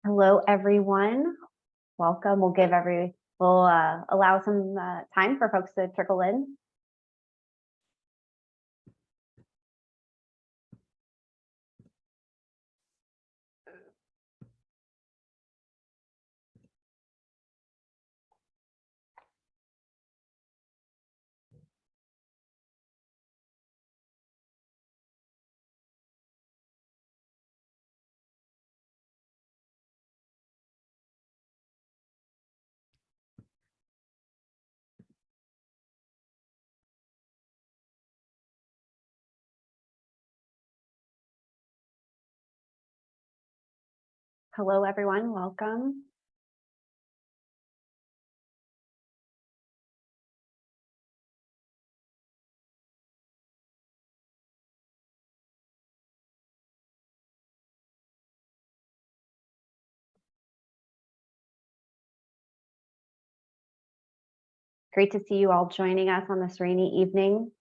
Hello, everyone. Welcome. We'll allow some time for folks to trickle in. Hello, everyone. Welcome. Great to see you all joining us on this rainy evening.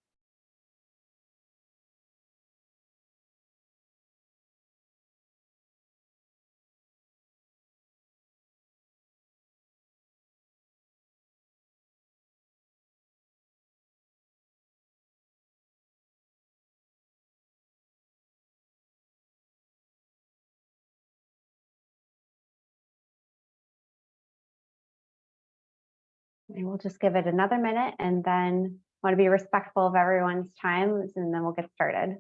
And we'll just give it another minute and then want to be respectful of everyone's time, and then we'll get started.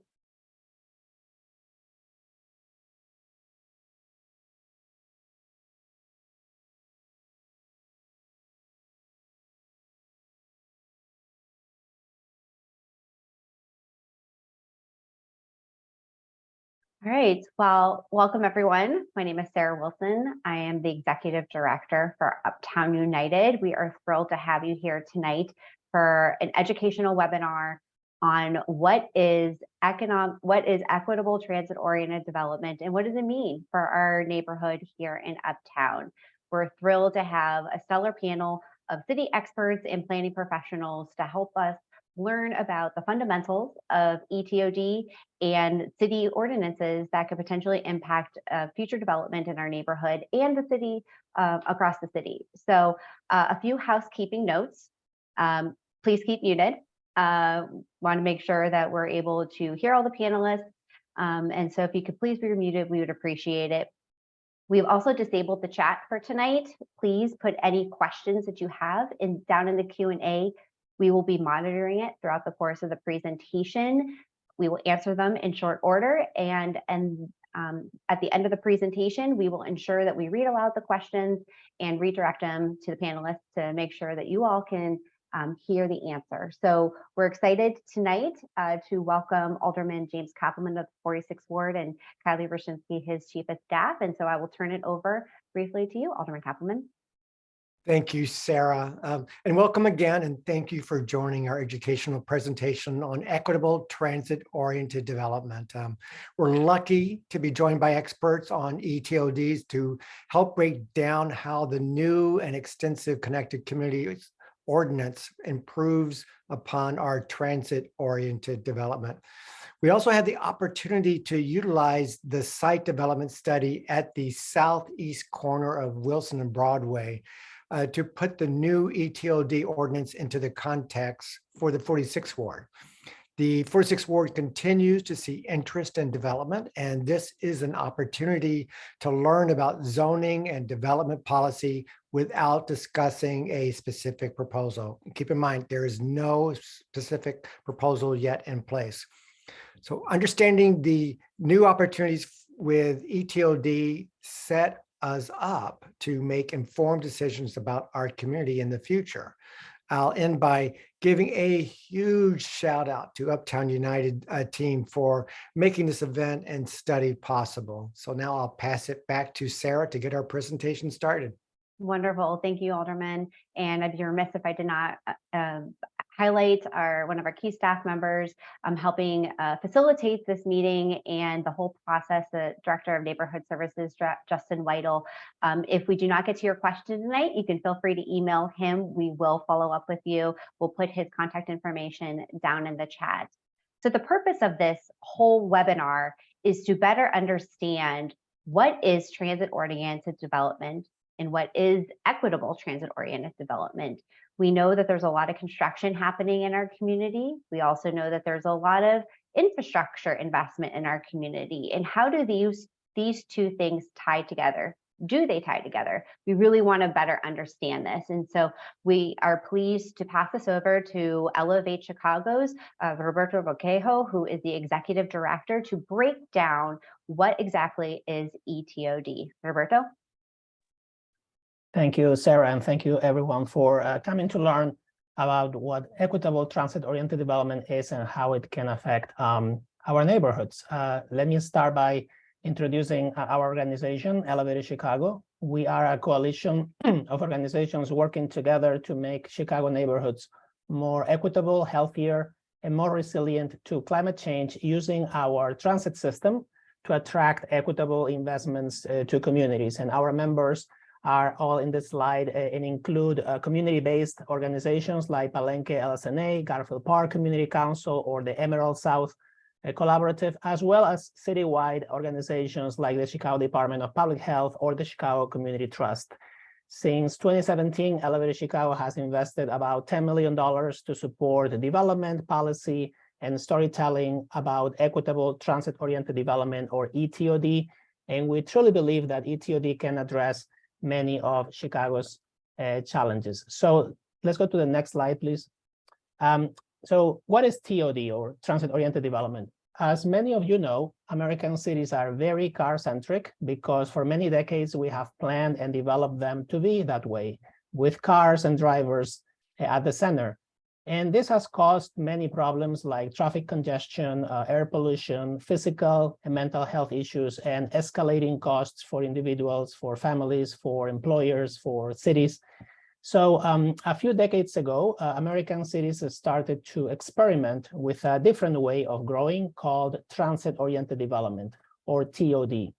All right, well, welcome everyone. My name is Sarah Wilson. I am the Executive Director for Uptown United. We are thrilled to have you here tonight for an educational webinar on what is equitable transit-oriented development and what does it mean for our neighborhood here in Uptown. We're thrilled to have a stellar panel of city experts and planning professionals to help us learn about the fundamentals of eTOD and city ordinances that could potentially impact future development in our neighborhood and the city across the city. So a few housekeeping notes. Please keep muted. Want to make sure that we're able to hear all the panelists. And so if you could please be muted, we would appreciate it. We've also disabled the chat for tonight. Please put any questions that you have down in the Q&A. We will be monitoring it throughout the course of the presentation. We will answer them in short order, and at the end of the presentation, we will ensure that we read aloud the questions and redirect them to the panelists to make sure that you all can hear the answer. So we're excited tonight to welcome Alderman James Koppelman of the 46th Ward and Kylie Roshinsky, his Chief of Staff. And so I will turn it over briefly to you, Alderman Koppelman. Thank you, Sarah, and welcome again, and thank you for joining our educational presentation on equitable transit-oriented development. We're lucky to be joined by experts on eTODs to help break down how the new and extensive connected communities ordinance improves upon our transit-oriented development. We also had the opportunity to utilize the site development study at the southeast corner of Wilson and Broadway to put the new eTOD ordinance into the context for the 46th Ward. The 46th Ward continues to see interest in development, and this is an opportunity to learn about zoning and development policy without discussing a specific proposal. Keep in mind, there is no specific proposal yet in place. So understanding the new opportunities with eTOD set us up to make informed decisions about our community in the future. I'll end by giving a huge shout out to Uptown United team for making this event and study possible. So now I'll pass it back to Sarah to get our presentation started. Wonderful. Thank you, Alderman. And I'd be remiss if I did not highlight one of our key staff members helping facilitate this meeting and the whole process, the Director of Neighborhood Services, Justin Whittle. If we do not get to your question tonight, you can feel free to email him. We will follow up with you. We'll put his contact information down in the chat. So the purpose of this whole webinar is to better understand what is transit-oriented development and what is equitable transit-oriented development. We know that there's a lot of construction happening in our community. We also know that there's a lot of infrastructure investment in our community. And how do these two things tie together? Do they tie together? We really want to better understand this. And so we are pleased to pass this over to Elevate Chicago's Roberto Boquejo, who is the executive director, to break down what exactly is eTOD. Roberto? Thank you, Sarah, and thank you everyone for coming to learn about what equitable transit-oriented development is and how it can affect our neighborhoods. Let me start by introducing our organization, Elevate Chicago. We are a coalition of organizations working together to make Chicago neighborhoods more equitable, healthier, and more resilient to climate change using our transit system to attract equitable investments to communities. And our members are all in this slide and include community-based organizations like Palenque LSNA, Garfield Park Community Council, or the Emerald South Collaborative, as well as citywide organizations like the Chicago Department of Public Health or the Chicago Community Trust. Since 2017, Elevate Chicago has invested about $10 million to support development, policy, and storytelling about equitable transit-oriented development, or eTOD. And we truly believe that eTOD can address many of Chicago's challenges. So let's go to the next slide, please. So what is TOD, or transit-oriented development? As many of you know, American cities are very car-centric because for many decades we have planned and developed them to be that way, with cars and drivers at the center. And this has caused many problems like traffic congestion, air pollution, physical and mental health issues, and escalating costs for individuals, for families, for employers, for cities. So a few decades ago, American cities started to experiment with a different way of growing called transit-oriented development, or TOD.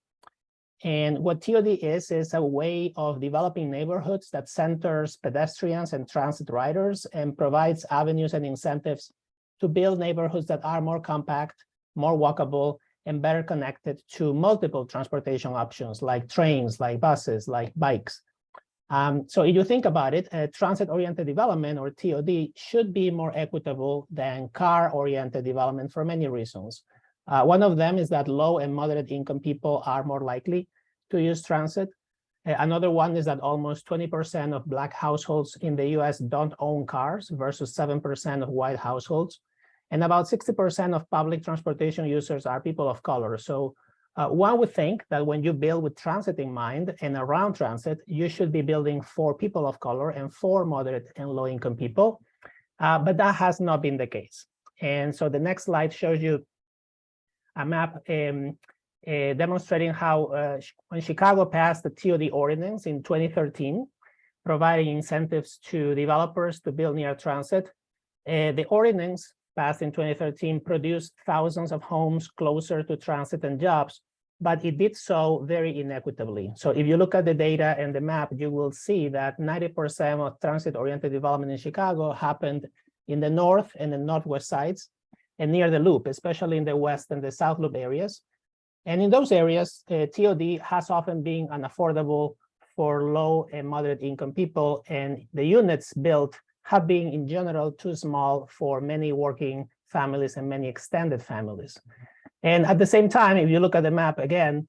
And what TOD is a way of developing neighborhoods that centers pedestrians and transit riders and provides avenues and incentives to build neighborhoods that are more compact, more walkable, and better connected to multiple transportation options like trains, like buses, like bikes. So if you think about it, transit-oriented development, or TOD, should be more equitable than car-oriented development for many reasons. One of them is that low and moderate income people are more likely to use transit. Another one is that almost 20% of Black households in the US don't own cars versus 7% of white households. And about 60% of public transportation users are people of color. So one would think that when you build with transit in mind and around transit, you should be building for people of color and for moderate and low income people. But that has not been the case. And so the next slide shows you a map demonstrating how when Chicago passed the TOD ordinance in 2013, providing incentives to developers to build near transit, the ordinance passed in 2013 produced thousands of homes closer to transit and jobs, but it did so very inequitably. So if you look at the data and the map, you will see that 90% of transit-oriented development in Chicago happened in the north and the northwest sides and near the loop, especially in the west and the south loop areas. And in those areas, TOD has often been unaffordable for low and moderate income people, and the units built have been in general too small for many working families and many extended families. And at the same time, if you look at the map again,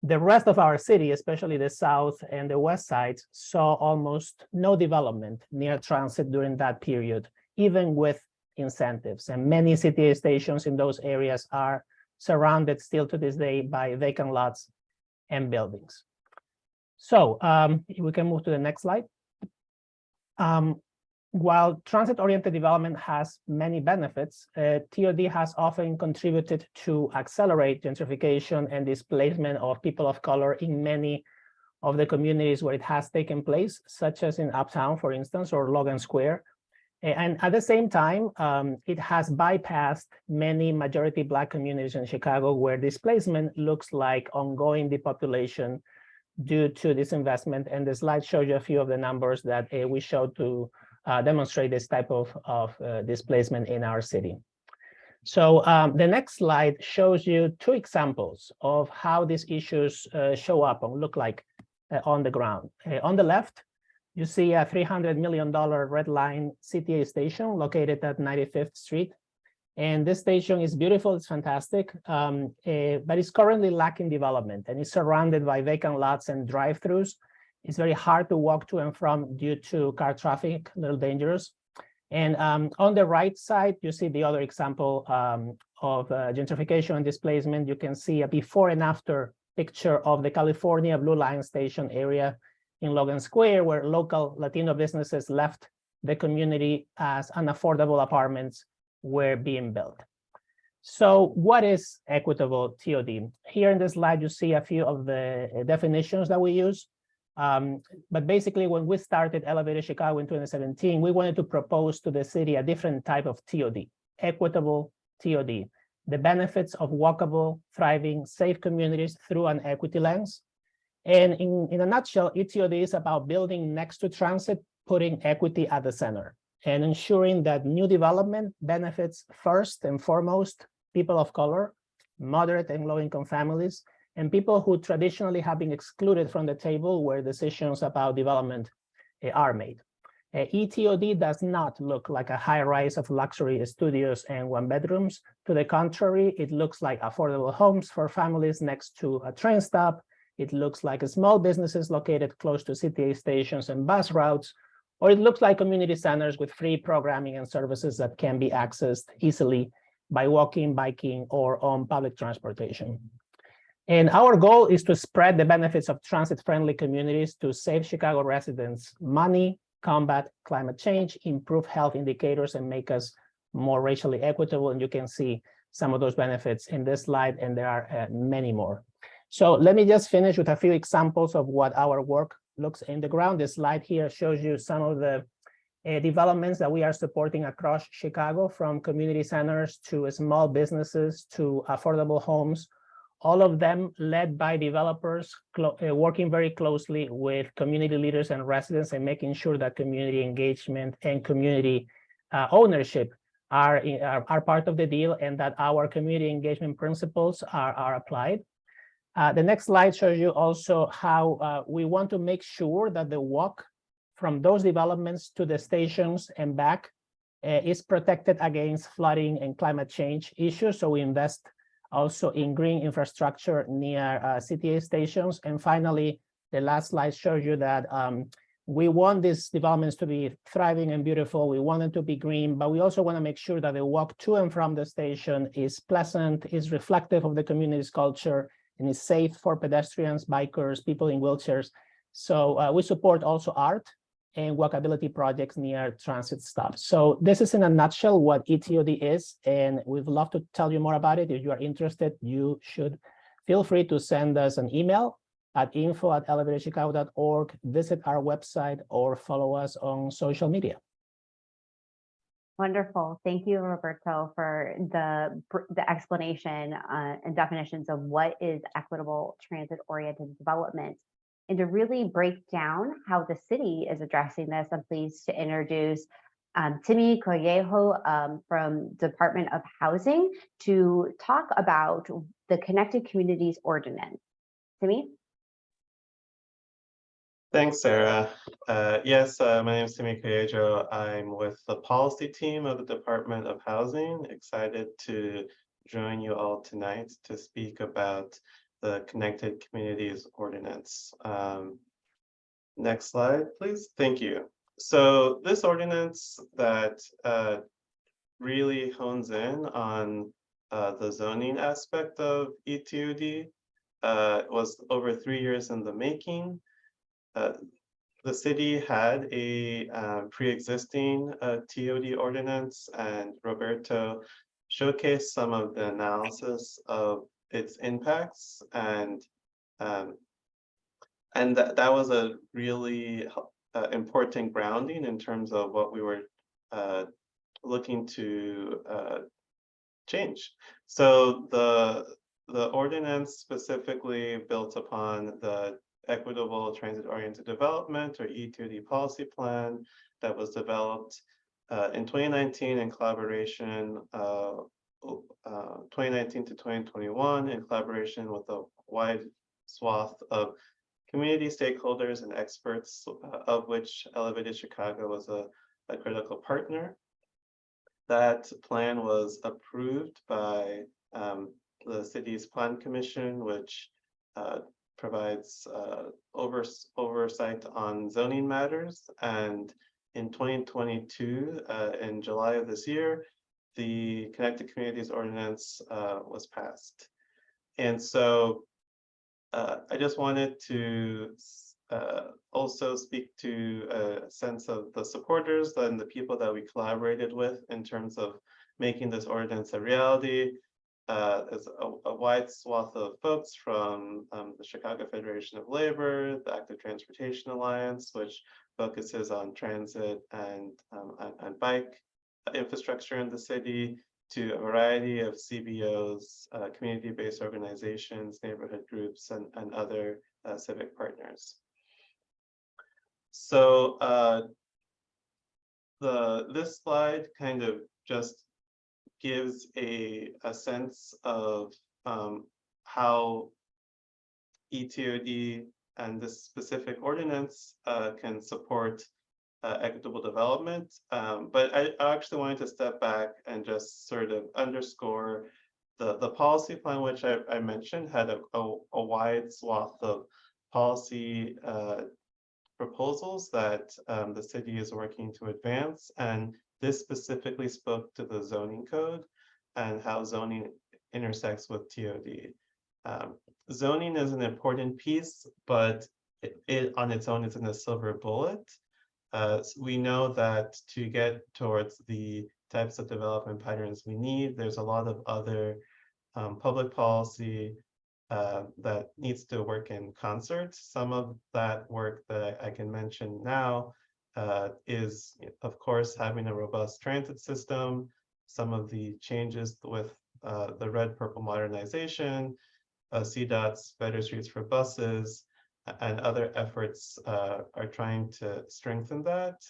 the rest of our city, especially the south and the west sides, saw almost no development near transit during that period, even with incentives. And many CTA stations in those areas are surrounded still to this day by vacant lots and buildings. So we can move to the next slide. While transit-oriented development has many benefits, TOD has often contributed to accelerate gentrification and displacement of people of color in many of the communities where it has taken place, such as in Uptown, for instance, or Logan Square. And at the same time, it has bypassed many majority Black communities in Chicago where displacement looks like ongoing depopulation due to this investment. And the slide shows you a few of the numbers that we showed to demonstrate this type of displacement in our city. So the next slide shows you two examples of how these issues show up and look like on the ground. On the left, you see a $300 million red line CTA station located at 95th Street. And this station is beautiful, it's fantastic, but it's currently lacking development and it's surrounded by vacant lots and drive-throughs. It's very hard to walk to and from due to car traffic, a little dangerous. And on the right side, you see the other example of gentrification and displacement. You can see a before and after picture of the California Blue Line Station area in Logan Square, where local Latino businesses left the community as unaffordable apartments were being built. So what is equitable TOD? Here in this slide, you see a few of the definitions that we use. But basically, when we started Elevated Chicago in 2017, we wanted to propose to the city a different type of TOD, equitable TOD, the benefits of walkable, thriving, safe communities through an equity lens. And in a nutshell, eTOD is about building next to transit, putting equity at the center, and ensuring that new development benefits first and foremost people of color, moderate and low-income families, and people who traditionally have been excluded from the table where decisions about development are made. eTOD does not look like a high rise of luxury studios and one bedrooms. To the contrary, it looks like affordable homes for families next to a train stop. It looks like small businesses located close to CTA stations and bus routes, or it looks like community centers with free programming and services that can be accessed easily by walking, biking, or on public transportation. And our goal is to spread the benefits of transit-friendly communities to save Chicago residents money, combat climate change, improve health indicators, and make us more racially equitable. And you can see some of those benefits in this slide, and there are many more. So let me just finish with a few examples of what our work looks in the ground. This slide here shows you some of the developments that we are supporting across Chicago, from community centers to small businesses to affordable homes, all of them led by developers working very closely with community leaders and residents and making sure that community engagement and community ownership are part of the deal, and that our community engagement principles are applied. The next slide shows you also how we want to make sure that the walk from those developments to the stations and back is protected against flooding and climate change issues. So we invest also in green infrastructure near CTA stations. And finally, the last slide shows you that we want these developments to be thriving and beautiful. We want them to be green, but we also want to make sure that the walk to and from the station is pleasant, is reflective of the community's culture, and is safe for pedestrians, bikers, people in wheelchairs. So we support also art and walkability projects near transit stops. So this is in a nutshell what eTOD is, and we'd love to tell you more about it. If you are interested, you should feel free to send us an email at info@elevatedchicago.org, visit our website, or follow us on social media. Wonderful. Thank you, Roberto, for the explanation and definitions of what is equitable transit-oriented development. And to really break down how the city is addressing this, I'm pleased to introduce Timmy Collejo from Department of Housing to talk about the Connected Communities Ordinance. Timmy? Thanks, Sarah. Yes, my name is Timmy Collejo. I'm with the policy team of the Department of Housing. Excited to join you all tonight to speak about the Connected Communities Ordinance. Next slide, please. Thank you. So this ordinance that really hones in on the zoning aspect of eTOD was over 3 years in the making. The city had a pre-existing TOD ordinance, and Roberto showcased some of the analysis of its impacts, and that was a really important grounding in terms of what we were looking to change. So the ordinance specifically built upon the Equitable Transit-Oriented Development, or eTOD policy plan, that was developed in 2019 in collaboration 2019 to 2021 in collaboration with a wide swath of community stakeholders and experts, of which Elevated Chicago was a critical partner. That plan was approved by the city's plan commission, which provides oversight on zoning matters. And in 2022, in July of this year, the Connected Communities Ordinance was passed. And so I just wanted to also speak to a sense of the supporters and the people that we collaborated with in terms of making this ordinance a reality. There's a wide swath of folks from the Chicago Federation of Labor, the Active Transportation Alliance, which focuses on transit and bike infrastructure in the city, to a variety of CBOs, community-based organizations, neighborhood groups, and other civic partners. So this slide kind of just gives a sense of how eTOD and this specific ordinance can support equitable development. But I actually wanted to step back and just sort of underscore the policy plan, which I mentioned had a wide swath of policy proposals that the city is working to advance. And this specifically spoke to the zoning code and how zoning intersects with TOD. Zoning is an important piece, but it on its own isn't a silver bullet. We know that to get towards the types of development patterns we need, there's a lot of other public policy that needs to work in concert. Some of that work that I can mention now is, of course, having a robust transit system, some of the changes with the red-purple modernization, CDOT's Better Streets for Buses, and other efforts are trying to strengthen that.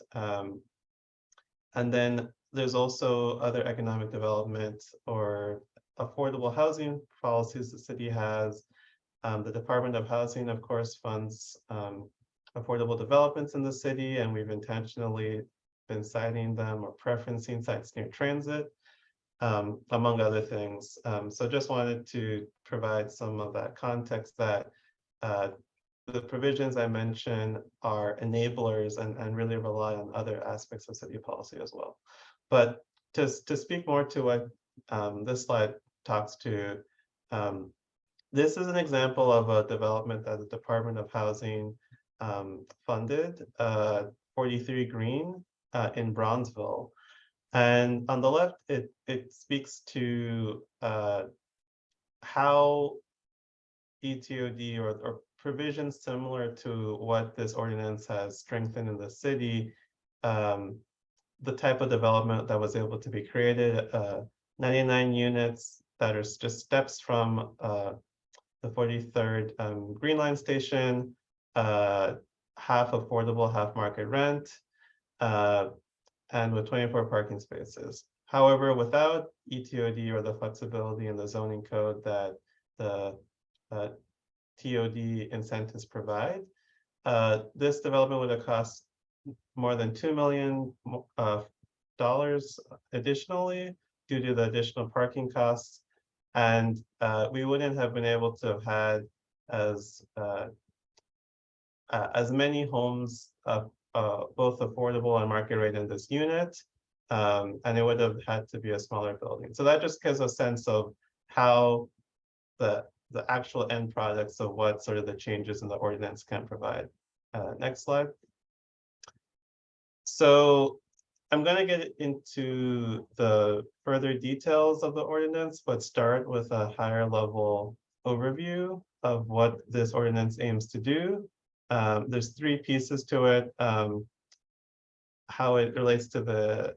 And then there's also other economic development or affordable housing policies the city has. The Department of Housing, of course, funds affordable developments in the city, and we've intentionally been citing them or preferencing sites near transit, among other things. So just wanted to provide some of that context that the provisions I mentioned are enablers and really rely on other aspects of city policy as well. But to speak more to what this slide talks to, this is an example of a development that the Department of Housing funded, 43 Green in Bronzeville. And on the left, it speaks to how eTOD or provisions similar to what this ordinance has strengthened in the city, the type of development that was able to be created, 99 units that are just steps from the 43rd Green Line station, half affordable, half market rent, and with 24 parking spaces. However, without eTOD or the flexibility in the zoning code that the TOD incentives provide, this development would have cost more than $2 million additionally due to the additional parking costs. And we wouldn't have been able to have had as many homes both affordable and market rate in this unit, and it would have had to be a smaller building. So that just gives a sense of how the actual end products of what sort of the changes in the ordinance can provide. Next slide. So I'm going to get into the further details of the ordinance, but start with a higher level overview of what this ordinance aims to do. There's three pieces to it: how it relates to the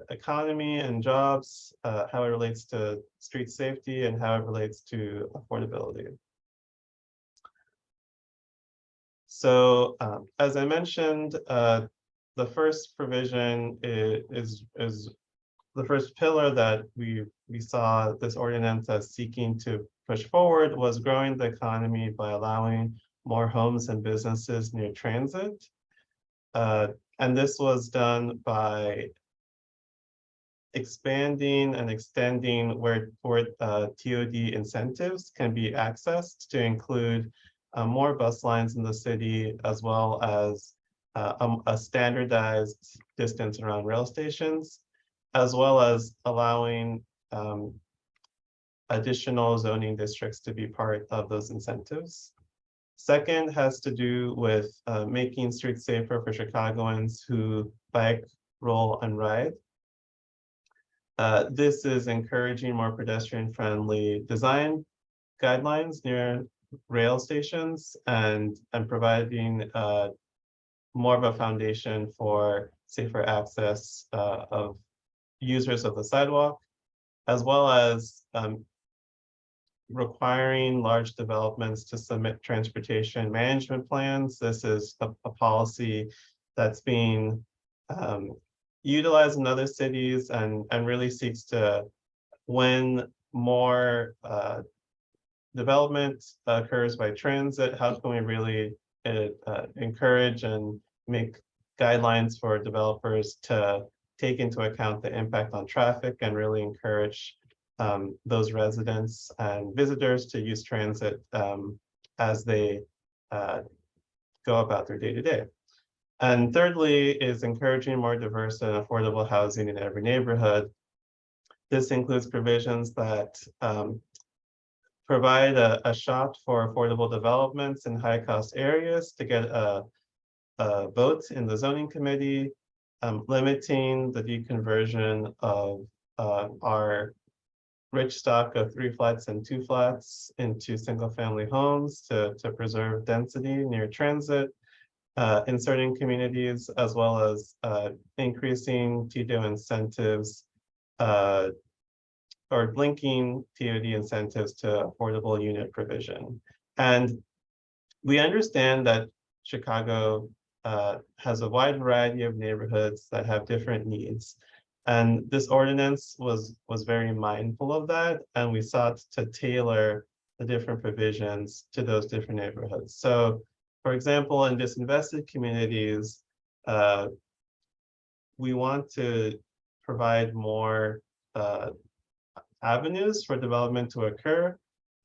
economy and jobs, how it relates to street safety, and how it relates to affordability. So as I mentioned, the first provision is the first pillar that we saw this ordinance as seeking to push forward was growing the economy by allowing more homes and businesses near transit. And this was done by expanding and extending where TOD incentives can be accessed to include more bus lines in the city, as well as a standardized distance around rail stations, as well as allowing additional zoning districts to be part of those incentives. Second has to do with making streets safer for Chicagoans who bike, roll, and ride. This is encouraging more pedestrian-friendly design guidelines near rail stations and providing more of a foundation for safer access of users of the sidewalk, as well as requiring large developments to submit transportation management plans. This is a policy that's being utilized in other cities and really seeks to, when more development occurs by transit, how can we really encourage and make guidelines for developers to take into account the impact on traffic and really encourage those residents and visitors to use transit as they go about their day-to-day. And thirdly is encouraging more diverse and affordable housing in every neighborhood. This includes provisions that provide a shot for affordable developments in high-cost areas to get a vote in the zoning committee, limiting the deconversion of our rich stock of 3 flats and 2 flats into single-family homes to preserve density near transit in certain communities, as well as increasing TDO incentives or linking TOD incentives to affordable unit provision. And we understand that Chicago has a wide variety of neighborhoods that have different needs. And this ordinance was very mindful of that, and we sought to tailor the different provisions to those different neighborhoods. So, for example, in disinvested communities, we want to provide more avenues for development to occur,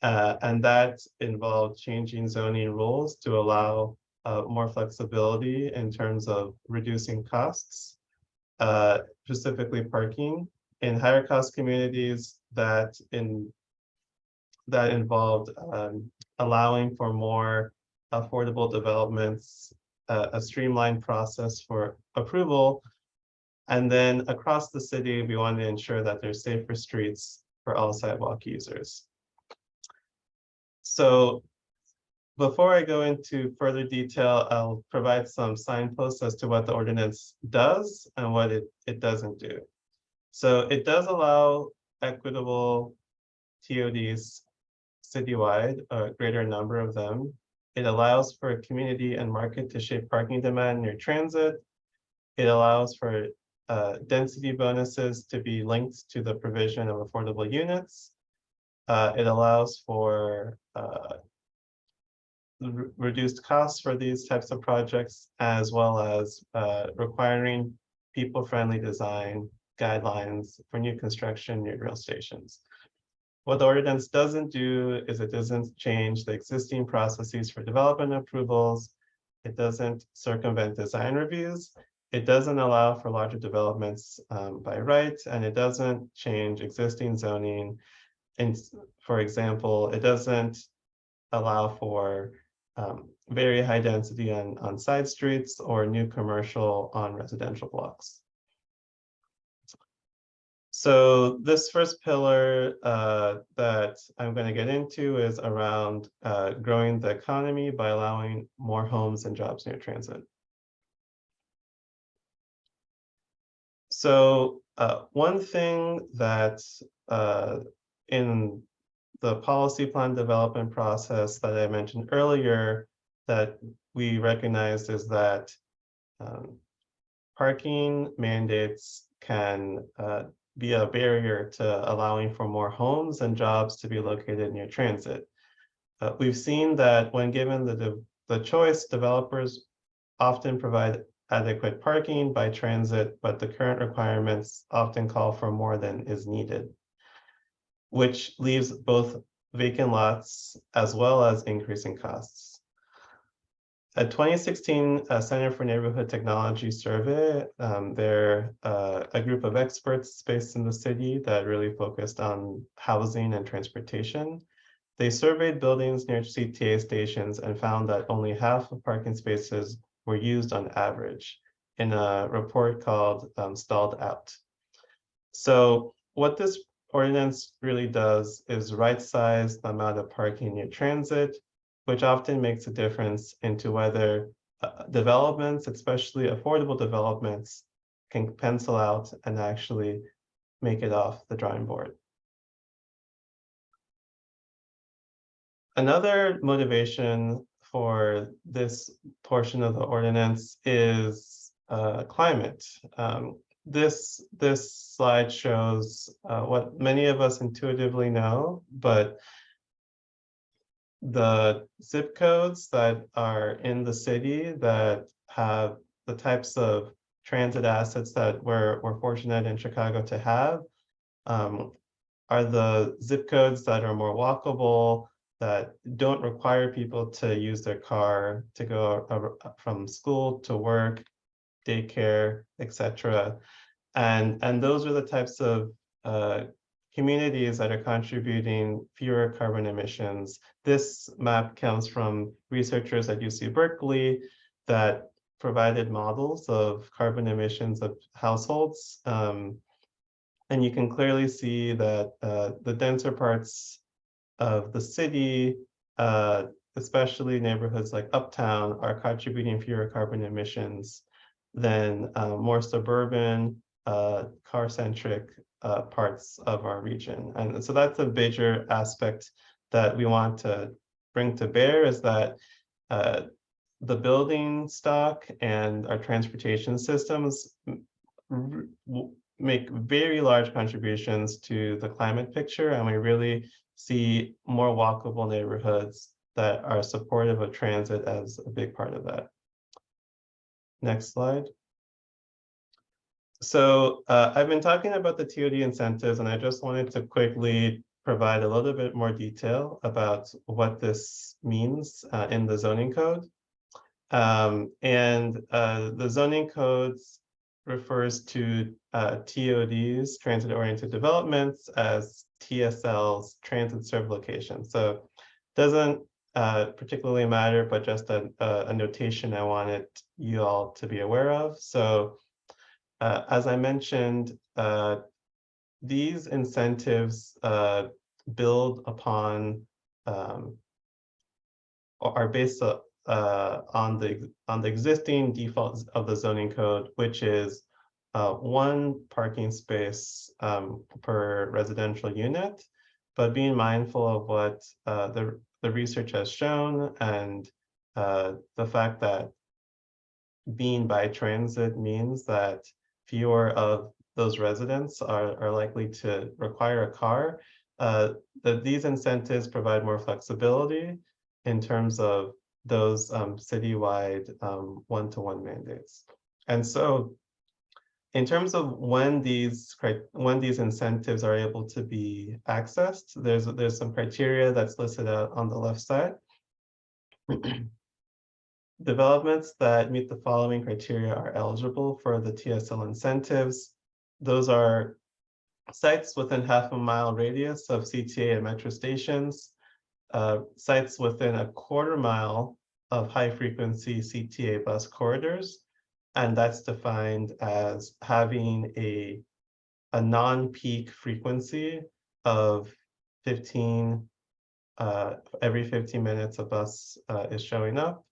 and that involved changing zoning rules to allow more flexibility in terms of reducing costs. Specifically parking in higher cost communities that involved allowing for more affordable developments, a streamlined process for approval. And then across the city, we want to ensure that there's safer streets for all sidewalk users. So before I go into further detail, I'll provide some signposts as to what the ordinance does and what it doesn't do. So it does allow equitable TODs citywide, a greater number of them. It allows for a community and market to shape parking demand near transit. It allows for density bonuses to be linked to the provision of affordable units. It allows for reduced costs for these types of projects, as well as requiring people-friendly design guidelines for new construction near rail stations. What the ordinance doesn't do is it doesn't change the existing processes for development approvals. It doesn't circumvent design reviews. It doesn't allow for larger developments by right, and it doesn't change existing zoning. And for example, it doesn't allow for very high density on side streets or new commercial on residential blocks. So this first pillar that I'm going to get into is around growing the economy by allowing more homes and jobs near transit. So one thing that in the policy plan development process that I mentioned earlier that we recognized is that parking mandates can be a barrier to allowing for more homes and jobs to be located near transit. We've seen that when given the choice, developers often provide adequate parking by transit, but the current requirements often call for more than is needed, which leaves both vacant lots as well as increasing costs. A 2016 Center for Neighborhood Technology survey, they're a group of experts based in the city that really focused on housing and transportation. They surveyed buildings near CTA stations and found that only half of parking spaces were used on average in a report called Stalled Out. So what this ordinance really does is right-size the amount of parking near transit, which often makes a difference into whether developments, especially affordable developments, can pencil out and actually make it off the drawing board. Another motivation for this portion of the ordinance is climate. This slide shows what many of us intuitively know, but the zip codes that are in the city that have the types of transit assets that we're fortunate in Chicago to have are the zip codes that are more walkable, that don't require people to use their car to go from school to work, daycare, etc. And those are the types of communities that are contributing fewer carbon emissions. This map comes from researchers at UC Berkeley that provided models of carbon emissions of households. And you can clearly see that the denser parts of the city, especially neighborhoods like Uptown, are contributing fewer carbon emissions than more suburban, car-centric parts of our region. And so that's a major aspect that we want to bring to bear, is that the building stock and our transportation systems make very large contributions to the climate picture, and we really see more walkable neighborhoods that are supportive of transit as a big part of that. Next slide. So I've been talking about the TOD incentives, and I just wanted to quickly provide a little bit more detail about what this means in the zoning code. The zoning codes refers to TODs, transit-oriented developments, as TSLs, transit served locations. So it doesn't particularly matter, but just a notation I wanted you all to be aware of. So as I mentioned, these incentives build upon are based on the existing default of the zoning code, which is 1 parking space per residential unit, but being mindful of what the research has shown, and the fact that being by transit means that fewer of those residents are likely to require a car, that these incentives provide more flexibility in terms of those citywide one-to-one mandates. And so in terms of when these incentives are able to be accessed, there's some criteria that's listed out on the left side. Developments that meet the following criteria are eligible for the TSL incentives. Those are sites within half-a-mile radius of CTA and metro stations, sites within a quarter-mile of high-frequency CTA bus corridors, and that's defined as having a non-peak frequency of 15, every 15 minutes a bus is showing up.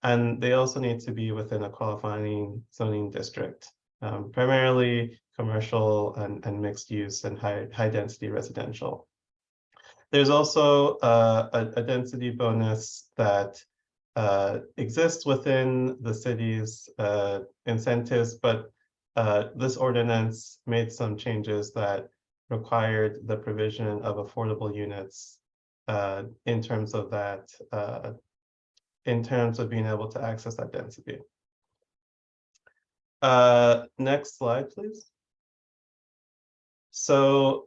And they also need to be within a qualifying zoning district, primarily commercial and mixed use and high density residential. There's also a density bonus that exists within the city's incentives, but this ordinance made some changes that required the provision of affordable units in terms of that, in terms of being able to access that density. Next slide, please. So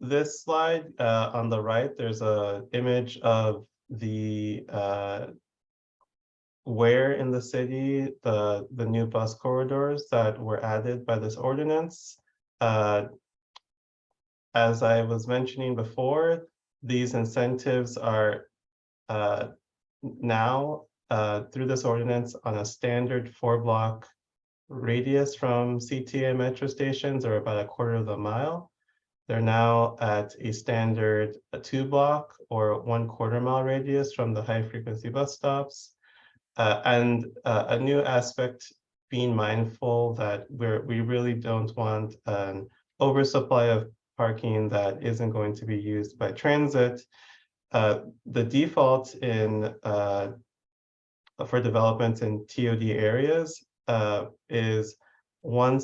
this slide on the right, there's an image of the where in the city the new bus corridors that were added by this ordinance. As I was mentioning before, these incentives are now through this ordinance on a standard 4-block radius from CTA metro stations, or about a quarter of a mile. They're now at a standard 2-block or 1/4 mile radius from the high frequency bus stops. And a new aspect, being mindful that we really don't want an oversupply of parking that isn't going to be used by transit. The default in for development in TOD areas is one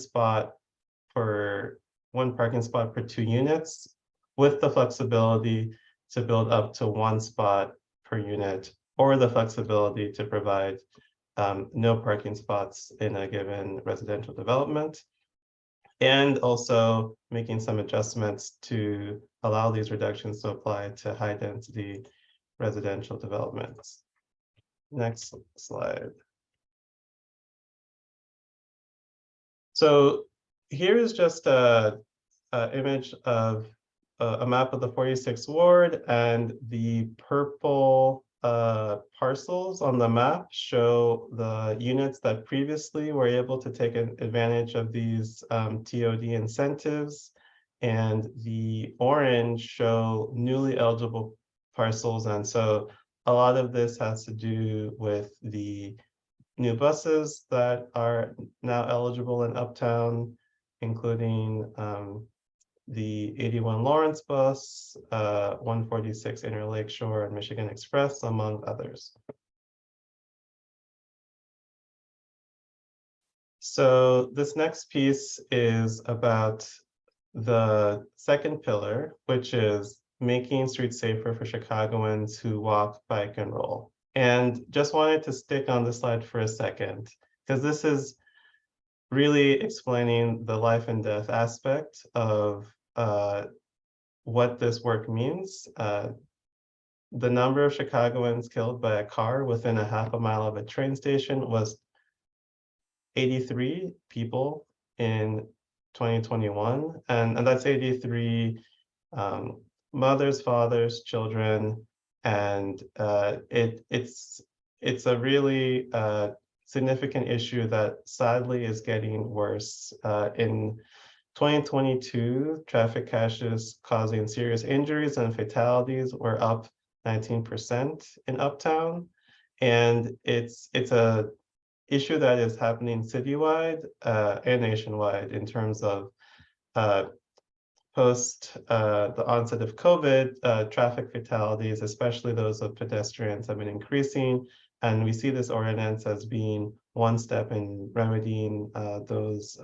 parking spot per 2 units, with the flexibility to build up to 1 spot per unit, or the flexibility to provide no parking spots in a given residential development, and also making some adjustments to allow these reductions to apply to high density residential developments. Next slide. So here is just a image of a map of the 46th ward, and the purple parcels on the map show the units that previously were able to take advantage of these TOD incentives, and the orange show newly eligible parcels. And so a lot of this has to do with the new buses that are now eligible in Uptown, including the 81 Lawrence bus, 146 Inner Lakeshore and Michigan Express, among others. So this next piece is about the second pillar, which is making streets safer for Chicagoans who walk, bike, and roll. And just wanted to stick on this slide for a second, because this is really explaining the life and death aspect of what this work means. The number of Chicagoans killed by a car within a half a mile of a train station was 83 people in 2021, and that's 83 mothers, fathers, children, and it's a really significant issue that sadly is getting worse. In 2022, traffic crashes causing serious injuries and fatalities were up 19% in Uptown, and it's a issue that is happening citywide and nationwide in terms of post the onset of COVID, traffic fatalities, especially those of pedestrians, have been increasing. And we see this ordinance as being one step in remedying those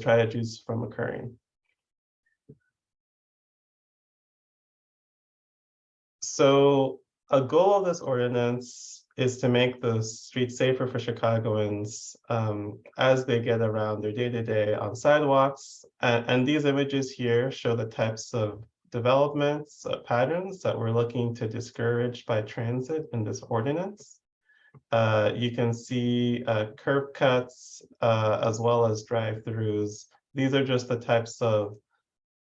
tragedies from occurring. So a goal of this ordinance is to make the streets safer for Chicagoans as they get around their day-to-day on sidewalks. And these images here show the types of developments, patterns that we're looking to discourage by transit in this ordinance. You can see curb cuts as well as drive-throughs. These are just the types of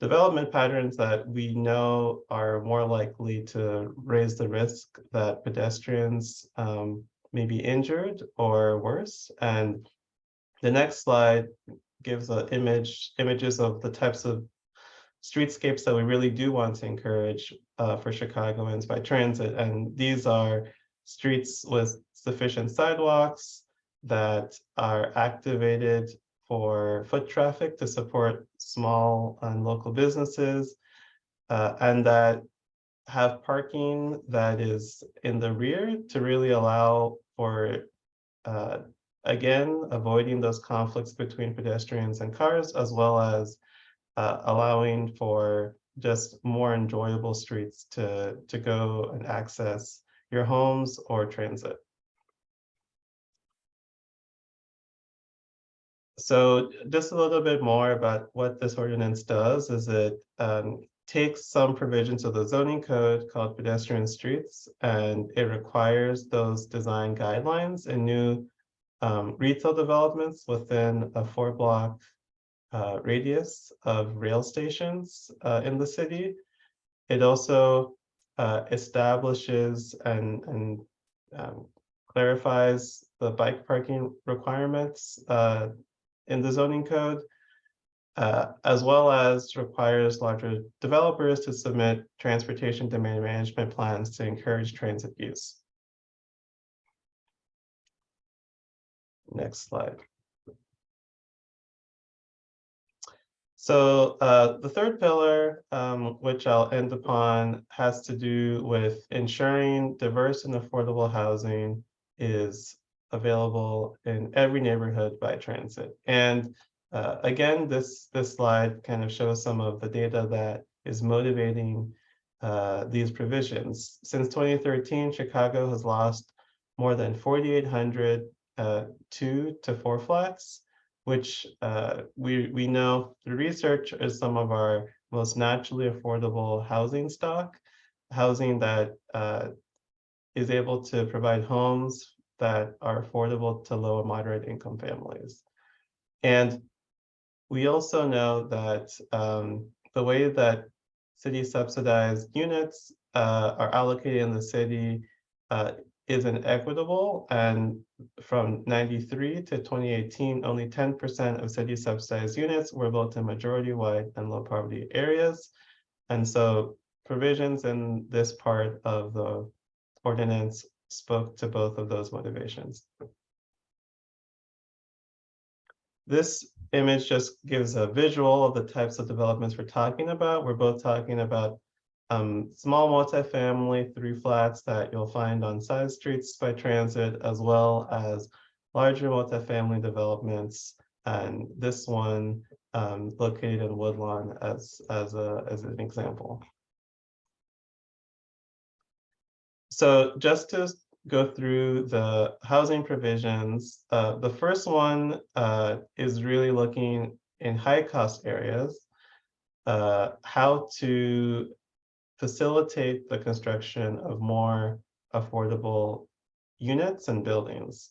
development patterns that we know are more likely to raise the risk that pedestrians may be injured or worse. And the next slide gives images of the types of streetscapes that we really do want to encourage for Chicagoans by transit. And these are streets with sufficient sidewalks that are activated for foot traffic to support small and local businesses, and that have parking that is in the rear to really allow for again, avoiding those conflicts between pedestrians and cars, as well as allowing for just more enjoyable streets to go and access your homes or transit. So just a little bit more about what this ordinance does is it takes some provisions of the zoning code called pedestrian streets, and it requires those design guidelines in new retail developments within a 4-block radius of rail stations in the city. It also establishes and clarifies the bike parking requirements in the zoning code, as well as requires larger developers to submit transportation demand management plans to encourage transit use. Next slide. So the third pillar, which I'll end upon, has to do with ensuring diverse and affordable housing is available in every neighborhood by transit. And again, this slide kind of shows some of the data that is motivating these provisions. Since 2013, Chicago has lost more than 4,800 2 to 4 flats, which we know through research is some of our most naturally affordable housing stock, housing that is able to provide homes that are affordable to low and moderate income families. And we also know that the way that city subsidized units are allocated in the city isn't equitable, and from 93 to 2018, only 10% of city subsidized units were built in majority white and low poverty areas. And so provisions in this part of the ordinance spoke to both of those motivations. This image just gives a visual of the types of developments we're talking about. We're both talking about small multifamily 3 flats that you'll find on side streets by transit, as well as larger multifamily developments, and this one located in Woodlawn as an example. So just to go through the housing provisions, the first one is really looking in high-cost areas, how to facilitate the construction of more affordable units and buildings.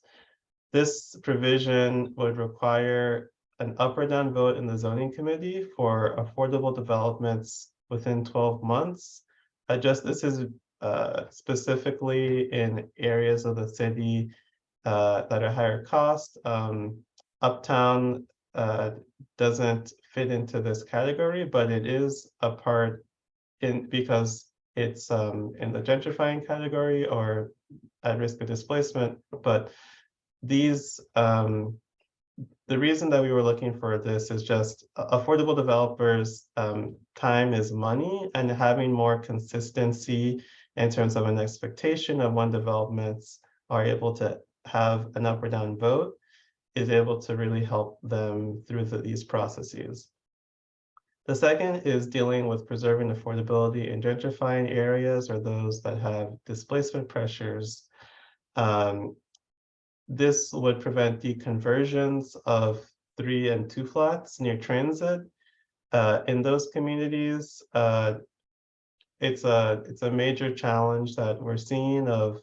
This provision would require an up or down vote in the zoning committee for affordable developments within 12 months. This is specifically in areas of the city that are higher cost. Uptown doesn't fit into this category, but it is a part because it's in the gentrifying category or at risk of displacement. But these, the reason that we were looking for this is just affordable developers, time is money, and having more consistency in terms of an expectation of when developments are able to have an up or down vote is able to really help them through these processes. The second is dealing with preserving affordability in gentrifying areas or those that have displacement pressures. This would prevent deconversions of 3 and 2 flats near transit. In those communities, it's a major challenge that we're seeing of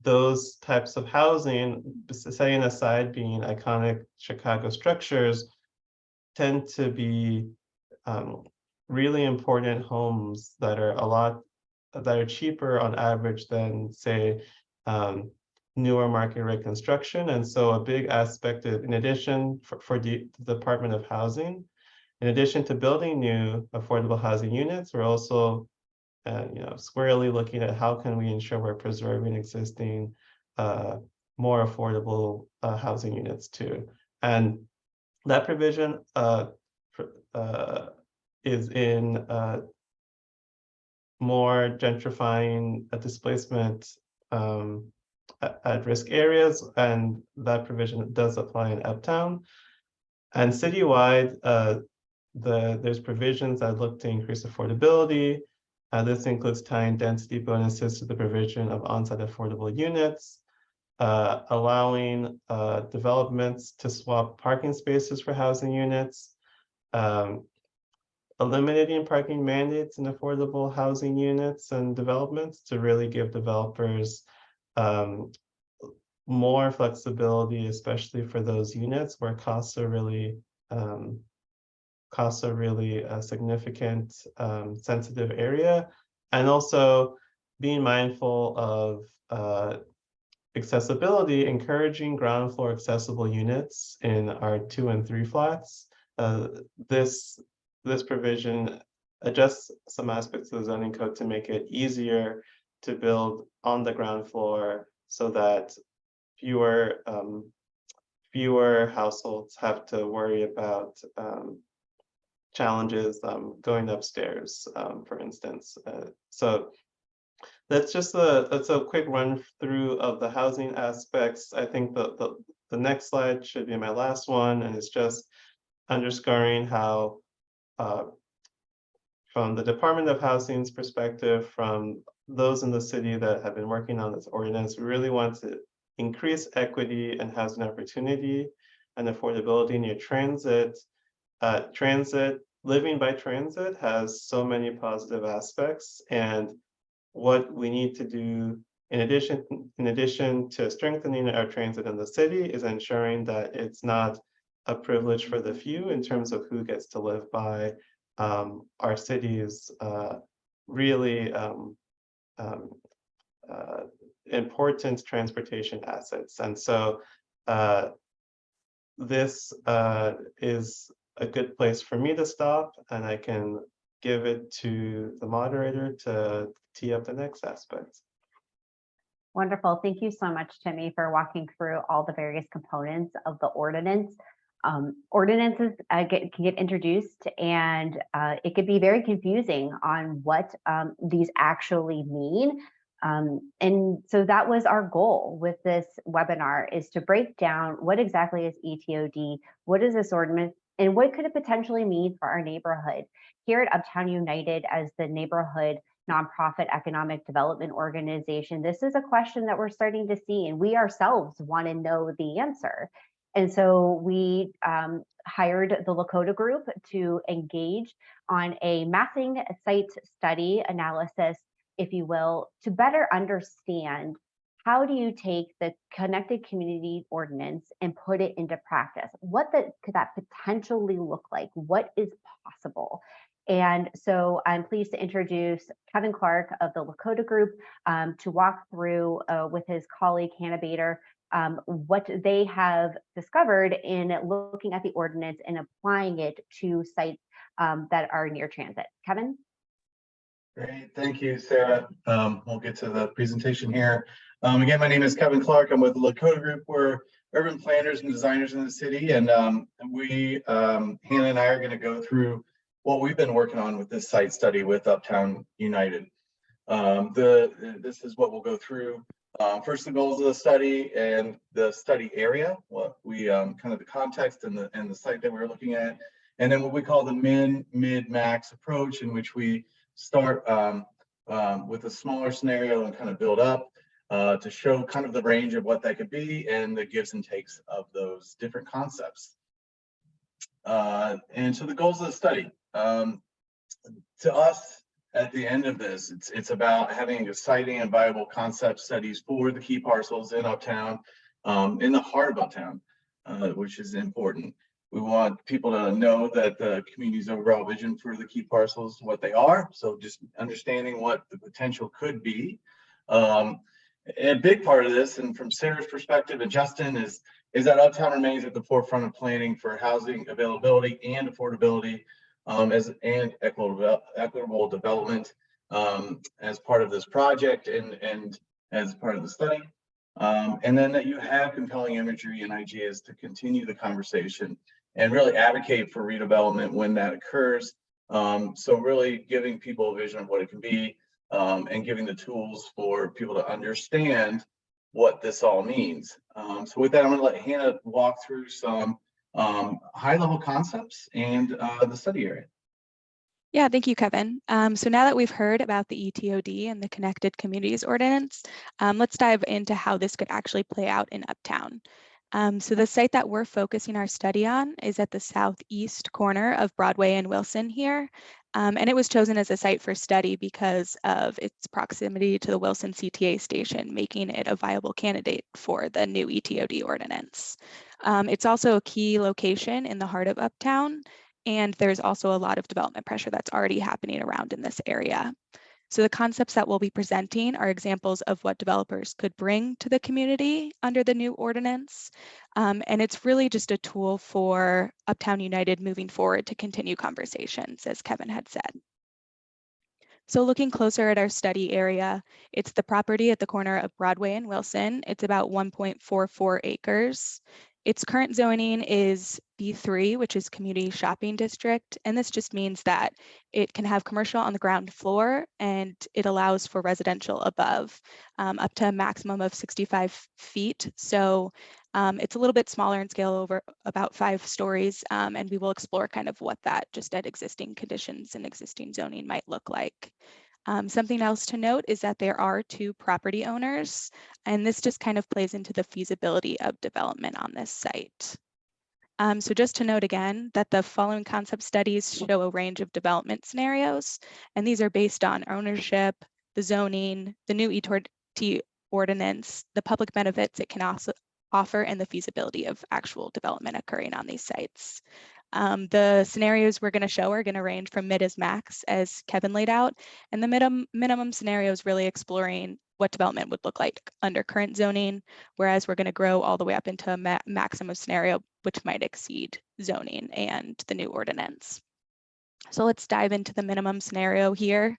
those types of housing, setting aside being iconic Chicago structures, tend to be really important homes that are cheaper on average than, say, newer market rate construction. And so a big aspect of, in addition for the Department of Housing, in addition to building new affordable housing units, we're also squarely looking at how can we ensure we're preserving existing more affordable housing units too. And that provision is in more gentrifying displacement at-risk areas, and that provision does apply in Uptown. And citywide, there's provisions that look to increase affordability. This includes tying density bonuses to the provision of on-site affordable units, allowing developments to swap parking spaces for housing units, eliminating parking mandates in affordable housing units and developments to really give developers more flexibility, especially for those units where costs are really a significant sensitive area, and also being mindful of accessibility, encouraging ground floor accessible units in our 2 and 3 flats. This provision adjusts some aspects of the zoning code to make it easier to build on the ground floor so that fewer households have to worry about challenges going upstairs, for instance. So that's a quick run through of the housing aspects. I think the next slide should be my last one, and it's just underscoring how from the Department of Housing's perspective, from those in the city that have been working on this ordinance, we really want to increase equity and housing opportunity and affordability near transit. Living by transit has so many positive aspects, and what we need to do in addition to strengthening our transit in the city is ensuring that it's not a privilege for the few in terms of who gets to live by our city's really important transportation assets. And so this is a good place for me to stop, and I can give it to the moderator to tee up the next aspect. Wonderful. Thank you so much, Timmy, for walking through all the various components of the ordinance. Ordinances can get introduced, and it could be very confusing on what these actually mean. And so that was our goal with this webinar, is to break down what exactly is eTOD, what is this ordinance, and what could it potentially mean for our neighborhood. Here at Uptown United, as the neighborhood nonprofit economic development organization, this is a question that we're starting to see, and we ourselves want to know the answer. And so we hired the Lakota group to engage on a mapping site study analysis, if you will, to better understand how do you take the connected community ordinance and put it into practice? What could that potentially look like? What is possible? And so I'm pleased to introduce Kevin Clark of the Lakota group to walk through with his colleague Hannah Bader what they have discovered in looking at the ordinance and applying it to sites that are near transit. Kevin? Great, thank you, Sarah. We'll get to the presentation here. Again, my name is Kevin Clark. I'm with the Lakota Group. We're urban planners and designers in the city, and Hannah and I are going to go through what we've been working on with this site study with Uptown United. This is what we'll go through. First, the goals of the study and the study area, what we kind of the context and the site that we're looking at, and then what we call the mid, max approach, in which we start with a smaller scenario and kind of build up to show kind of the range of what that could be and the gives and takes of those different concepts. And so the goals of the study, to us, at the end of this, it's about having exciting and viable concept studies for the key parcels in Uptown, in the heart of Uptown, which is important. We want people to know that the community's overall vision for the key parcels, what they are. So just understanding what the potential could be. A big part of this, and from Sarah's perspective and Justin, is that Uptown remains at the forefront of planning for housing availability and affordability and equitable development as part of this project and as part of the study. And then that you have compelling imagery and ideas to continue the conversation and really advocate for redevelopment when that occurs. So really giving people a vision of what it can be and giving the tools for people to understand what this all means. So with that, I'm going to let Hannah walk through some high-level concepts and the study area. Yeah, thank you, Kevin. So now that we've heard about the eTOD and the Connected Communities Ordinance, let's dive into how this could actually play out in Uptown. So the site that we're focusing our study on is at the southeast corner of Broadway and Wilson here. And it was chosen as a site for study because of its proximity to the Wilson CTA Station, making it a viable candidate for the new eTOD ordinance. It's also a key location in the heart of Uptown, and there's also a lot of development pressure that's already happening around in this area. So the concepts that we'll be presenting are examples of what developers could bring to the community under the new ordinance. And it's really just a tool for Uptown United moving forward to continue conversations, as Kevin had said. So looking closer at our study area, it's the property at the corner of Broadway and Wilson. It's about 1.44 acres. Its current zoning is B3, which is community shopping district. And this just means that it can have commercial on the ground floor and it allows for residential above, up to a maximum of 65 feet. So it's a little bit smaller in scale, over about 5 stories. And we will explore kind of what that just at existing conditions and existing zoning might look like. Something else to note is that there are 2 property owners, and this just kind of plays into the feasibility of development on this site. So just to note again that the following concept studies show a range of development scenarios, and these are based on ownership, the zoning, the new eTOD ordinance, the public benefits it can also offer, and the feasibility of actual development occurring on these sites. The scenarios we're going to show are going to range from mid as max, as Kevin laid out, and the minimum scenario is really exploring what development would look like under current zoning, whereas we're going to grow all the way up into a maximum scenario, which might exceed zoning and the new ordinance. So let's dive into the minimum scenario here.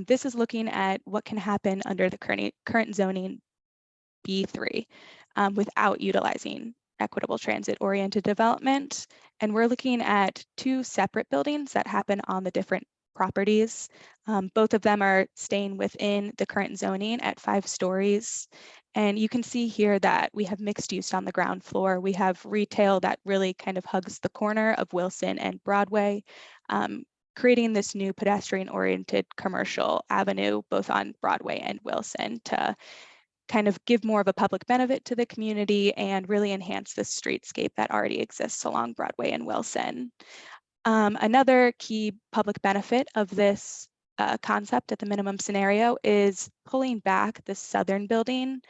This is looking at what can happen under the current zoning B3 without utilizing equitable transit-oriented development. And we're looking at 2 separate buildings that happen on the different properties. Both of them are staying within the current zoning at 5 stories. And you can see here that we have mixed use on the ground floor. We have retail that really kind of hugs the corner of Wilson and Broadway, creating this new pedestrian-oriented commercial avenue, both on Broadway and Wilson, to kind of give more of a public benefit to the community and really enhance the streetscape that already exists along Broadway and Wilson. Another key public benefit of this concept at the minimum scenario is pulling back the southern building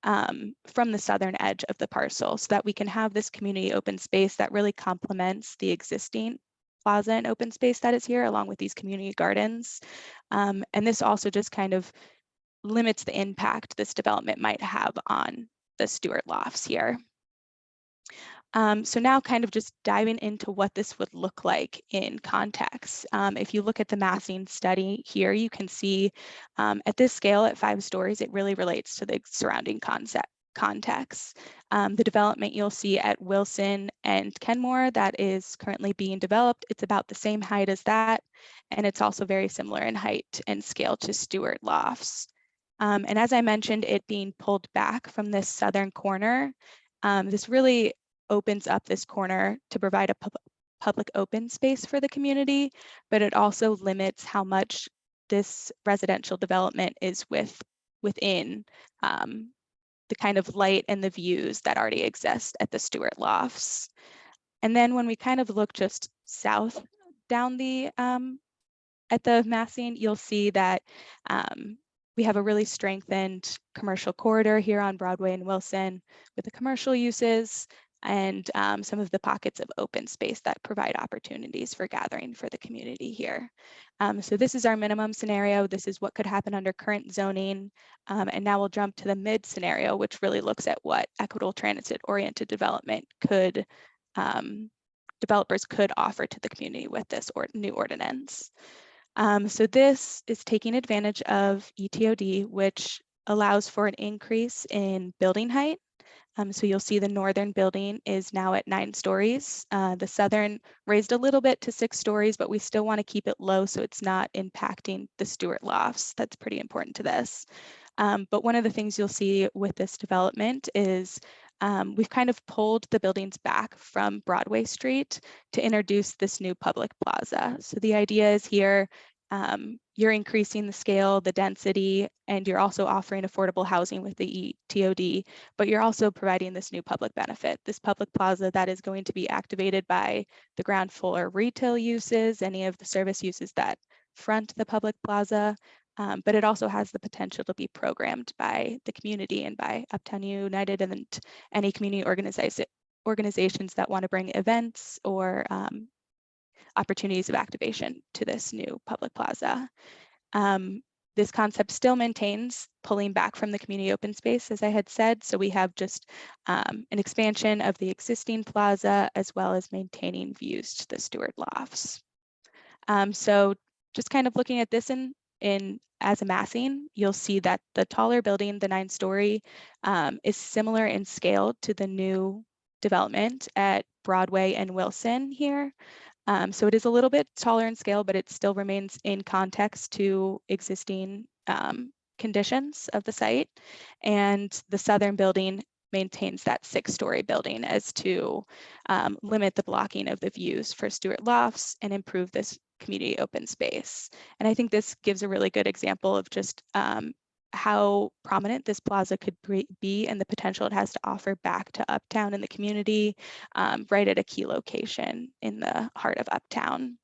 from the southern edge of the parcel so that we can have this community open space that really complements the existing plaza and open space that is here, along with these community gardens. And this also just kind of limits the impact this development might have on the Stewart Lofts here. So now kind of just diving into what this would look like in context. If you look at the massing study here, you can see at this scale at 5 stories, it really relates to the surrounding context. The development you'll see at Wilson and Kenmore that is currently being developed, it's about the same height as that. And it's also very similar in height and scale to Stewart Lofts. And as I mentioned, it being pulled back from this southern corner, this really opens up this corner to provide a public open space for the community, but it also limits how much this residential development is within the kind of light and the views that already exist at the Stewart Lofts. And then when we kind of look just south down the at the massing, you'll see that we have a really strengthened commercial corridor here on Broadway and Wilson with the commercial uses and some of the pockets of open space that provide opportunities for gathering for the community here. So this is our minimum scenario. This is what could happen under current zoning. And now we'll jump to the mid scenario, which really looks at what equitable transit-oriented development could, developers could offer to the community with this new ordinance. So this is taking advantage of eTOD, which allows for an increase in building height. So you'll see the northern building is now at 9 stories. The southern raised a little bit to 6 stories, but we still want to keep it low so it's not impacting the Stewart Lofts. That's pretty important to this. But one of the things you'll see with this development is we've kind of pulled the buildings back from Broadway Street to introduce this new public plaza. So the idea is here, you're increasing the scale, the density, and you're also offering affordable housing with the eTOD, but you're also providing this new public benefit, this public plaza that is going to be activated by the ground floor retail uses, any of the service uses that front the public plaza, but it also has the potential to be programmed by the community and by Uptown United and any community organizations that want to bring events or opportunities of activation to this new public plaza. This concept still maintains pulling back from the community open space, as I had said. So we have just an expansion of the existing plaza, as well as maintaining views to the Stewart Lofts. So just kind of looking at this as a massing, you'll see that the taller building, the 9-story, is similar in scale to the new development at Broadway and Wilson here. So it is a little bit taller in scale, but it still remains in context to existing conditions of the site. And the southern building maintains that 6-story building as to limit the blocking of the views for Stewart Lofts and improve this community open space. And I think this gives a really good example of just how prominent this plaza could be and the potential it has to offer back to Uptown and the community, right at a key location in the heart of Uptown.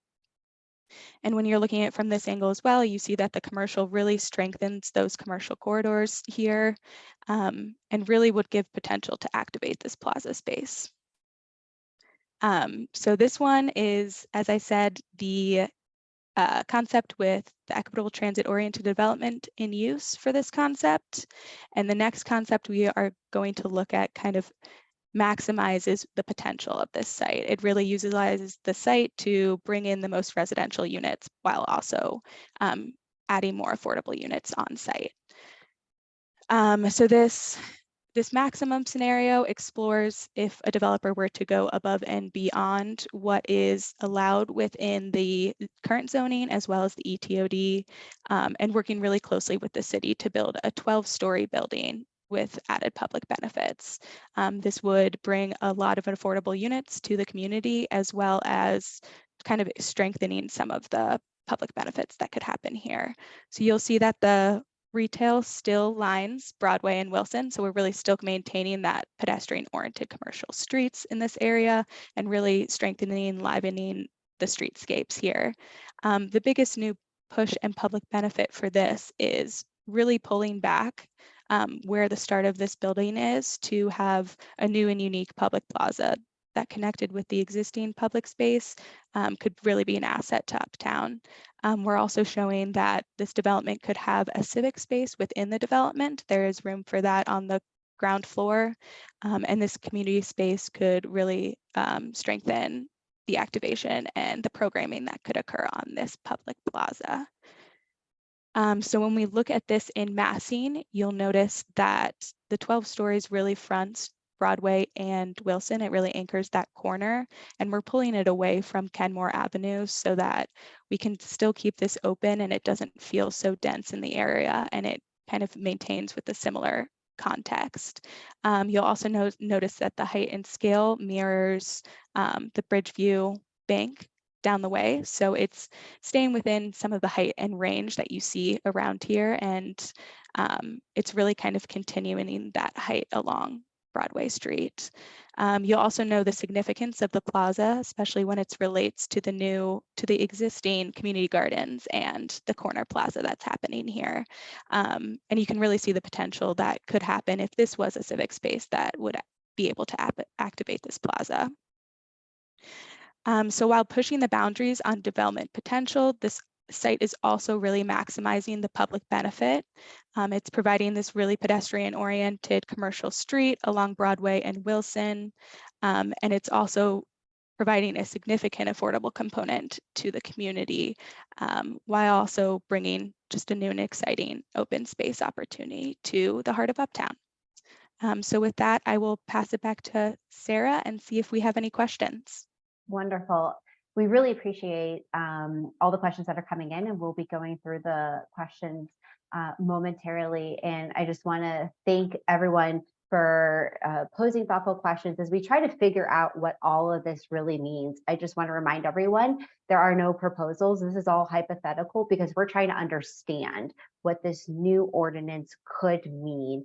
And when you're looking at it from this angle as well, you see that the commercial really strengthens those commercial corridors here, and really would give potential to activate this plaza space. So this one is, as I said, the concept with the equitable transit-oriented development in use for this concept. And the next concept we are going to look at kind of maximizes the potential of this site. It really utilizes the site to bring in the most residential units while also adding more affordable units on site. So this maximum scenario explores if a developer were to go above and beyond what is allowed within the current zoning as well as the eTOD, and working really closely with the city to build a 12-story building with added public benefits. This would bring a lot of affordable units to the community, as well as kind of strengthening some of the public benefits that could happen here. So you'll see that the retail still lines Broadway and Wilson. So we're really still maintaining that pedestrian-oriented commercial streets in this area and really strengthening, livening the streetscapes here. The biggest new push and public benefit for this is really pulling back where the start of this building is to have a new and unique public plaza that connected with the existing public space could really be an asset to Uptown. We're also showing that this development could have a civic space within the development. There is room for that on the ground floor, and this community space could really strengthen the activation and the programming that could occur on this public plaza. So when we look at this in massing, you'll notice that the 12 stories really fronts Broadway and Wilson. It really anchors that corner, and we're pulling it away from Kenmore Avenue so that we can still keep this open and it doesn't feel so dense in the area, and it kind of maintains with a similar context. You'll also notice that the height and scale mirrors the Bridgeview Bank down the way. So it's staying within some of the height and range that you see around here, and it's really kind of continuing that height along Broadway Street. You'll also know the significance of the plaza, especially when it relates to the existing community gardens and the corner plaza that's happening here. And you can really see the potential that could happen if this was a civic space that would be able to activate this plaza. So while pushing the boundaries on development potential, this site is also really maximizing the public benefit. It's providing this really pedestrian-oriented commercial street along Broadway and Wilson, and it's also providing a significant affordable component to the community, while also bringing just a new and exciting open space opportunity to the heart of Uptown. So with that, I will pass it back to Sarah and see if we have any questions. Wonderful. We really appreciate all the questions that are coming in, and we'll be going through the questions momentarily. And I just want to thank everyone for posing thoughtful questions as we try to figure out what all of this really means. I just want to remind everyone, there are no proposals. This is all hypothetical because we're trying to understand what this new ordinance could mean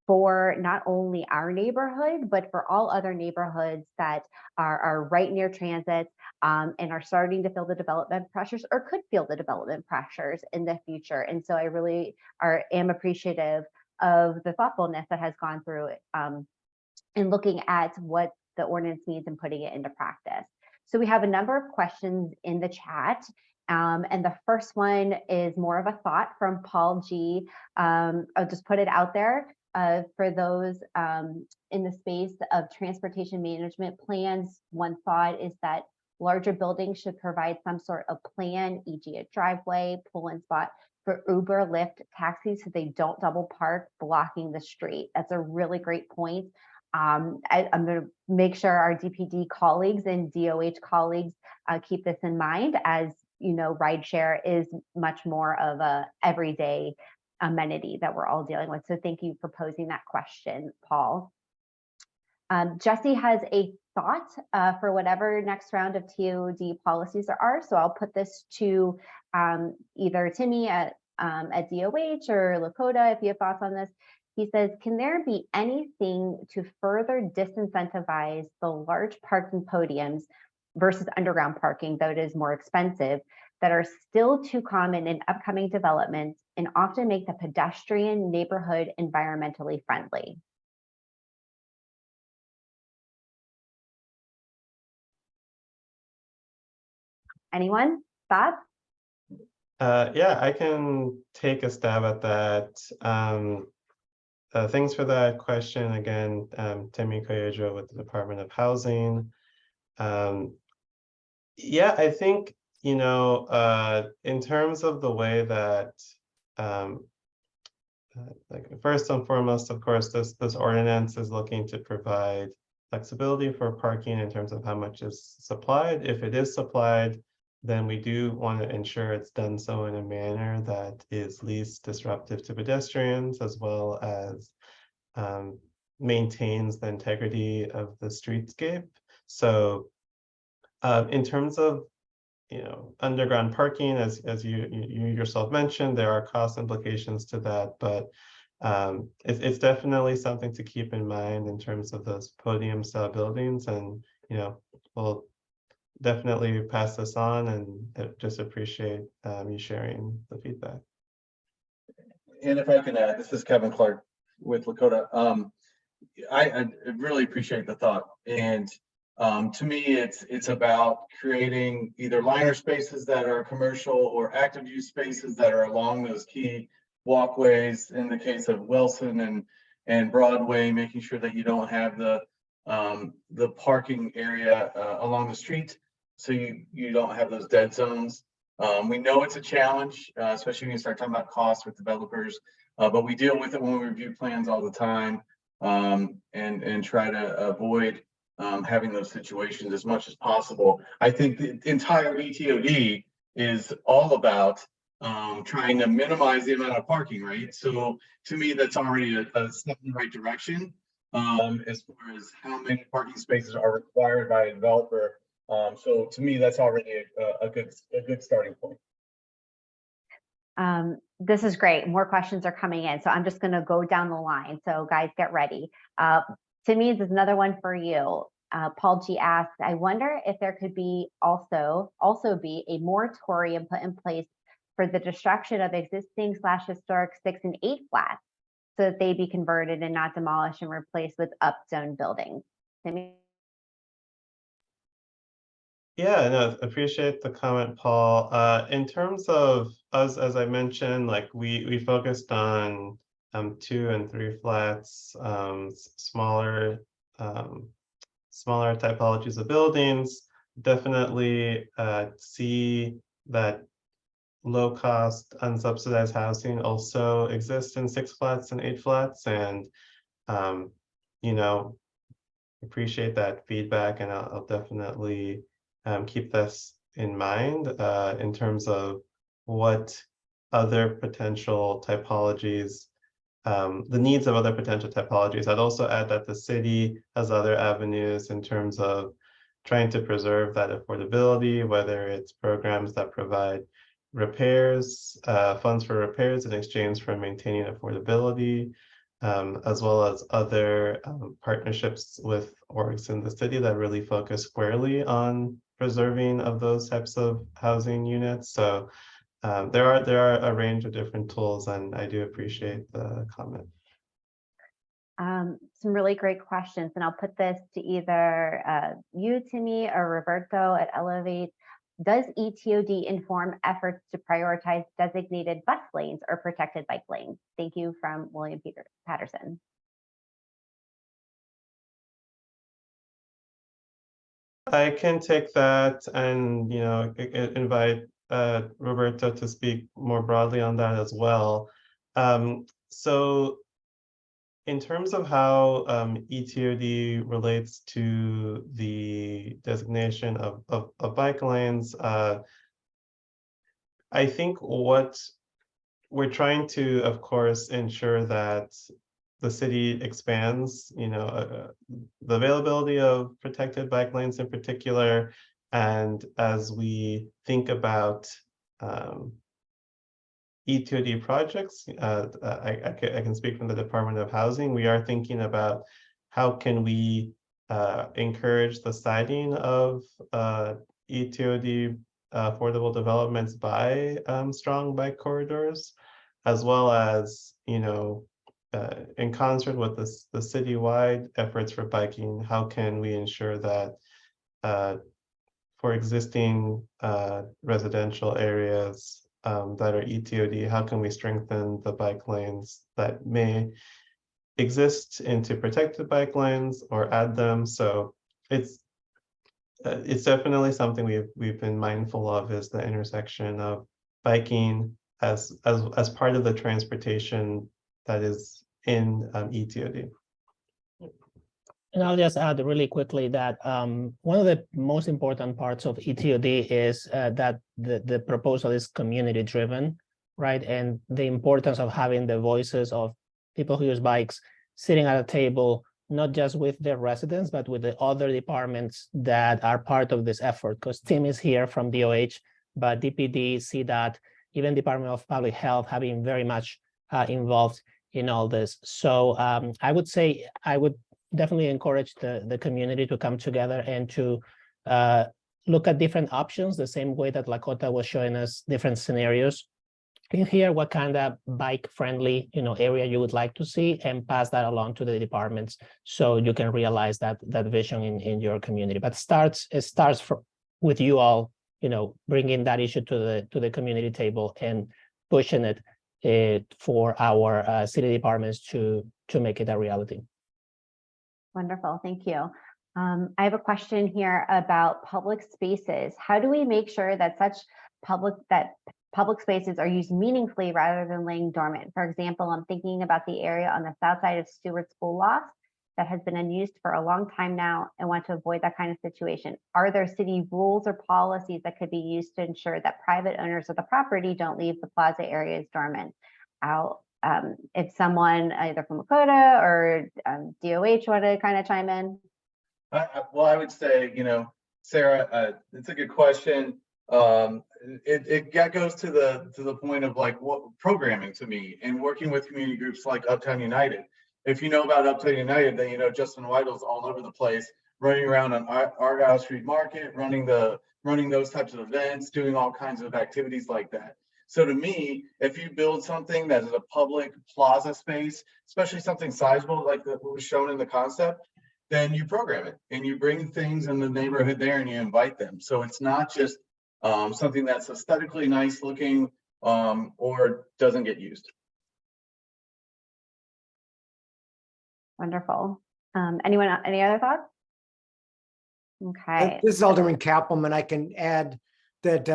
for not only our neighborhood, but for all other neighborhoods that are right near transit and are starting to feel the development pressures or could feel the development pressures in the future. And so I really am appreciative of the thoughtfulness that has gone through in looking at what the ordinance means and putting it into practice. So we have a number of questions in the chat. And the first one is more of a thought from Paul G. I'll just put it out there for those in the space of transportation management plans. One thought is that larger buildings should provide some sort of plan, e.g. a driveway, pull-in spot for Uber, Lyft, taxis, so they don't double park blocking the street. That's a really great point. I'm going to make sure our DPD colleagues and DOH colleagues keep this in mind, as you know, rideshare is much more of a everyday amenity that we're all dealing with. So thank you for posing that question, Paul. Jesse has a thought for whatever next round of TOD policies there are. So I'll put this to either Timmy at DOH or Lakota if you have thoughts on this. He says, can there be anything to further disincentivize the large parking podiums versus underground parking, though it is more expensive, that are still too common in upcoming developments and often make the pedestrian neighborhood environmentally friendly? Anyone? Thoughts? Yeah, I can take a stab at that. Thanks for that question again, Timmy Koyejo with the Department of Housing. Yeah, I think, you know, in terms of the way that, like first and foremost, of course, this ordinance is looking to provide flexibility for parking in terms of how much is supplied. If it is supplied, then we do want to ensure it's done so in a manner that is least disruptive to pedestrians, as well as maintains the integrity of the streetscape. So in terms of, you know, underground parking, as you yourself mentioned, there are cost implications to that, but it's definitely something to keep in mind in terms of those podium style buildings. And, you know, we'll definitely pass this on, and just appreciate you sharing the feedback. And if I can add, this is Kevin Clark with Lakota. I really appreciate the thought. And to me, it's about creating either liner spaces that are commercial or active use spaces that are along those key walkways. In the case of Wilson and Broadway, making sure that you don't have the parking area along the street, so you don't have those dead zones. We know it's a challenge, especially when you start talking about costs with developers, but we deal with it when we review plans all the time, and try to avoid having those situations as much as possible. I think the entire eTOD is all about trying to minimize the amount of parking, right? So to me, that's already a step in the right direction as far as how many parking spaces are required by a developer. So to me, that's already a good starting point. This is great. More questions are coming in, so I'm just going to go down the line. So guys, get ready. Timmy, there's another one for you. Paul G asks, I wonder if there could be also be a moratorium put in place for the destruction of existing / historic 6 and 8 flats, so that they be converted and not demolished and replaced with upzone buildings. Timmy? Yeah, no, appreciate the comment, Paul. In terms of us, as I mentioned, like we focused on 2 and 3 flats, smaller typologies of buildings. Definitely see that low-cost, unsubsidized housing also exists in 6 flats and 8 flats, and you know, appreciate that feedback, and I'll definitely keep this in mind in terms of what other potential typologies, the needs of other potential typologies. I'd also add that the city has other avenues in terms of trying to preserve that affordability, whether it's programs that provide repairs, funds for repairs in exchange for maintaining affordability, as well as other partnerships with orgs in the city that really focus squarely on preserving of those types of housing units. So there are a range of different tools, and I do appreciate the comment. Some really great questions, and I'll put this to either you, Timmy, or Roberto at Elevate. Does eTOD inform efforts to prioritize designated bus lanes or protected bike lanes? Thank you, from William Patterson. I can take that and invite Roberto to speak more broadly on that as well. So in terms of how eTOD relates to the designation of bike lanes, I think what we're trying to, of course, ensure that the city expands, the availability of protected bike lanes in particular. And as we think about eTOD projects, I can speak from the Department of Housing. We are thinking about how can we encourage the siting of eTOD affordable developments by strong bike corridors, as well as, in concert with the citywide efforts for biking, how can we ensure that for existing residential areas that are eTOD, how can we strengthen the bike lanes that may exist into protected bike lanes or add them? So it's definitely something we've been mindful of, is the intersection of biking as part of the transportation that is in eTOD. And I'll just add really quickly that one of the most important parts of eTOD is that the proposal is community driven, right? And the importance of having the voices of people who use bikes sitting at a table, not just with their residents, but with the other departments that are part of this effort. Because Tim is here from DOH, but DPD, CDOT, even Department of Public Health have been very much involved in all this. So I would say I would definitely encourage the community to come together and to look at different options, the same way that Lakota was showing us different scenarios. In here, what kind of bike-friendly area you would like to see, and pass that along to the departments so you can realize that vision in your community. But it starts with you all, bringing that issue to the community table and pushing it for our city departments to make it a reality. Wonderful, thank you. I have a question here about public spaces. How do we make sure that public spaces are used meaningfully rather than laying dormant? For example, I'm thinking about the area on the south side of Stewart School Loft that has been unused for a long time now and want to avoid that kind of situation. Are there city rules or policies that could be used to ensure that private owners of the property don't leave the plaza areas dormant? If someone either from Lakota or DOH want to kind of chime in. Well, I would say, Sarah, it's a good question. It goes to the point of like what programming to me, and working with community groups like Uptown United. If you know about Uptown United, then Justin Weidel's all over the place, running around on Argyle Street Market, running those types of events, doing all kinds of activities like that. So to me, if you build something that is a public plaza space, especially something sizable like what was shown in the concept, then you program it and you bring things in the neighborhood there and you invite them. So it's not just something that's aesthetically nice looking or doesn't get used. Wonderful. Anyone, any other thoughts? Okay. This is Alderman Kappelman. I can add that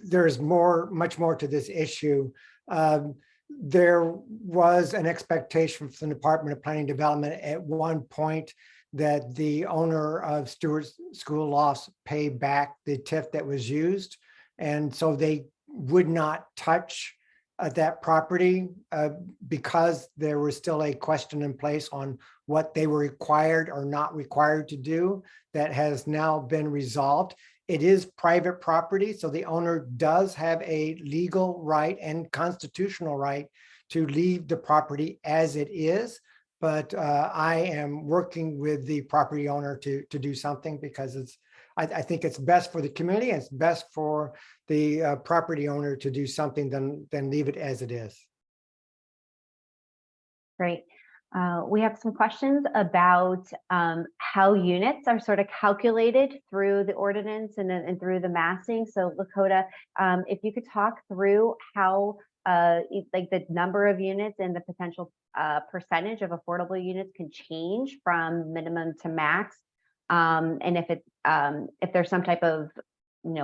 there's much more to this issue. There was an expectation from the Department of Planning and Development at one point that the owner of Stewart School Lofts pay back the TIF that was used. And so they would not touch that property because there was still a question in place on what they were required or not required to do. That has now been resolved. It is private property, so the owner does have a legal right and constitutional right to leave the property as it is. But I am working with the property owner to do something because I think it's best for the community. And it's best for the property owner to do something than leave it as it is. Great. We have some questions about how units are sort of calculated through the ordinance and through the massing. So Lakota, if you could talk through how like the number of units and the potential percentage of affordable units can change from minimum to max. And if there's some type of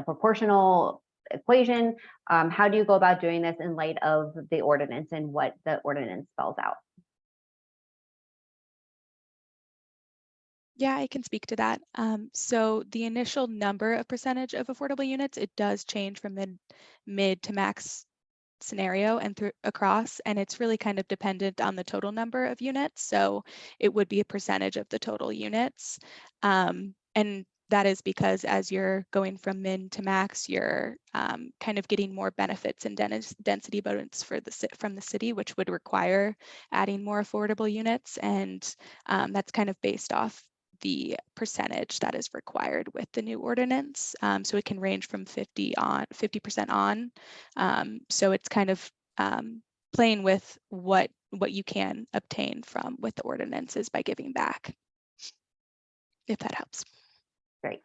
proportional equation, how do you go about doing this in light of the ordinance and what the ordinance spells out? Yeah, I can speak to that. So the initial number of percentage of affordable units, it does change from mid to max scenario and across, and it's really kind of dependent on the total number of units. So it would be a percentage of the total units. And that is because as you're going from min to max, you're kind of getting more benefits and density bonus from the city, which would require adding more affordable units. And that's kind of based off the percentage that is required with the new ordinance. So it can range from 50% on. So it's kind of playing with what you can obtain with the ordinances by giving back, if that helps. Great,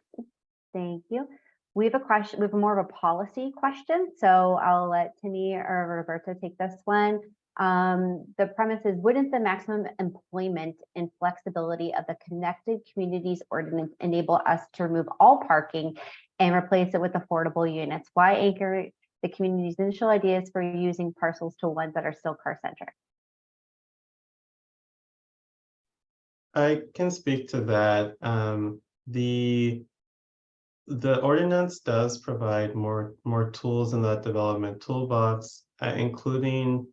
thank you. We have a question, we have more of a policy question. So I'll let Timmy or Roberto take this one. The premise is, wouldn't the maximum employment and flexibility of the Connected Communities Ordinance enable us to remove all parking and replace it with affordable units? Why anchor the community's initial ideas for using parcels to ones that are still car-centric? I can speak to that. The ordinance does provide more tools in that development toolbox, including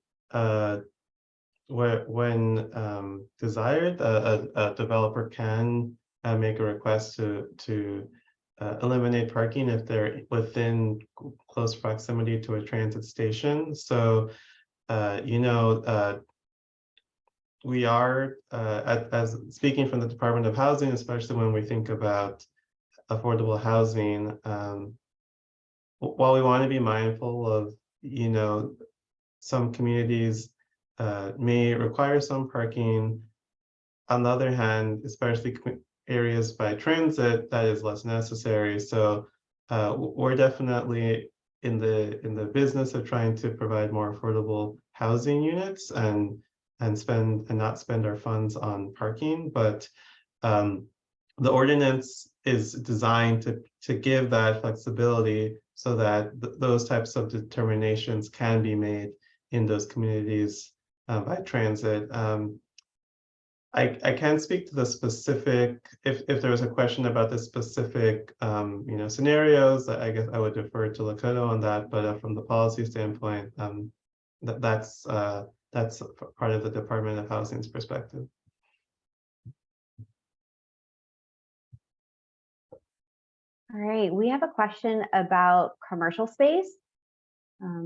when desired, a developer can make a request to eliminate parking if they're within close proximity to a transit station. So, we are, as speaking from the Department of Housing, especially when we think about affordable housing, while we want to be mindful of, some communities may require some parking. On the other hand, especially areas by transit, that is less necessary. So we're definitely in the business of trying to provide more affordable housing units and not spend our funds on parking. But the ordinance is designed to give that flexibility so that those types of determinations can be made in those communities by transit. I can't speak to the specific, if there was a question about the specific scenarios, I guess I would defer to Lakota on that, but from the policy standpoint, that's part of the Department of Housing's perspective. All right, we have a question about commercial space.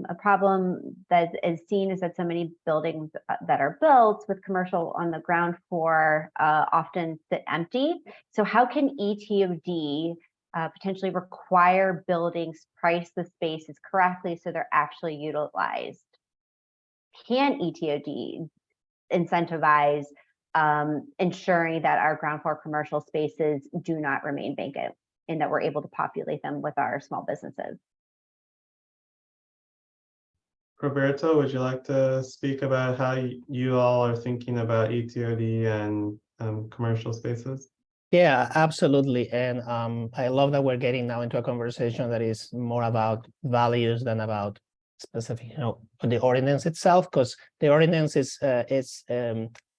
A problem that is seen is that so many buildings that are built with commercial on the ground floor often sit empty. So how can eTOD potentially require buildings price the spaces correctly so they're actually utilized? Can eTOD incentivize ensuring that our ground floor commercial spaces do not remain vacant and that we're able to populate them with our small businesses? Roberto, would you like to speak about how you all are thinking about eTOD and commercial spaces? Yeah, absolutely. And I love that we're getting now into a conversation that is more about values than about specific, the ordinance itself, because the ordinance is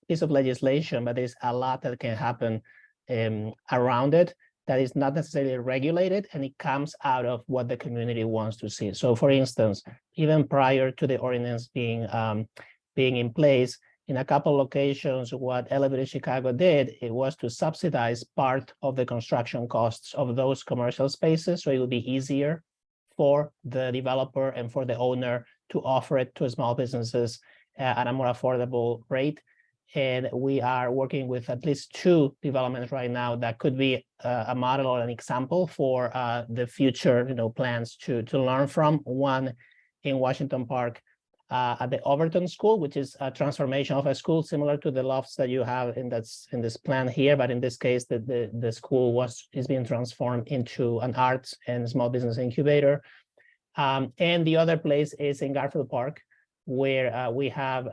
piece of legislation, but there's a lot that can happen around it that is not necessarily regulated, and it comes out of what the community wants to see. So for instance, even prior to the ordinance being in place, in a couple locations, what Elevated Chicago did, it was to subsidize part of the construction costs of those commercial spaces. So it would be easier for the developer and for the owner to offer it to small businesses at a more affordable rate. And we are working with at least 2 developments right now that could be a model or an example for the future, plans to learn from. One in Washington Park at the Overton School, which is a transformation of a school similar to the lofts that you have in this plan here, but in this case, the school is being transformed into an arts and small business incubator. And the other place is in Garfield Park, where we have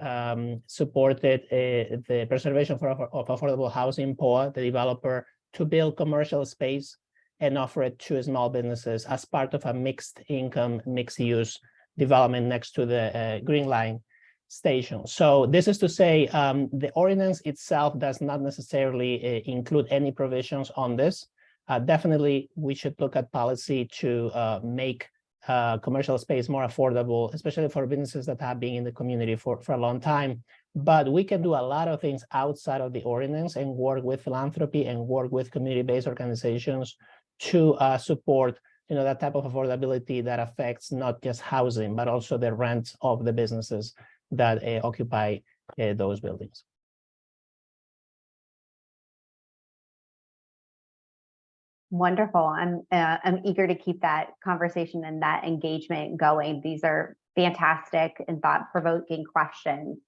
supported the Preservation of Affordable Housing, POA, the developer, to build commercial space and offer it to small businesses as part of a mixed income, mixed use development next to the Green Line station. So this is to say, the ordinance itself does not necessarily include any provisions on this. Definitely, we should look at policy to make commercial space more affordable, especially for businesses that have been in the community for a long time. But we can do a lot of things outside of the ordinance and work with philanthropy and work with community-based organizations to support that type of affordability that affects not just housing, but also the rent of the businesses that occupy those buildings. Wonderful. I'm eager to keep that conversation and that engagement going. These are fantastic and thought-provoking questions.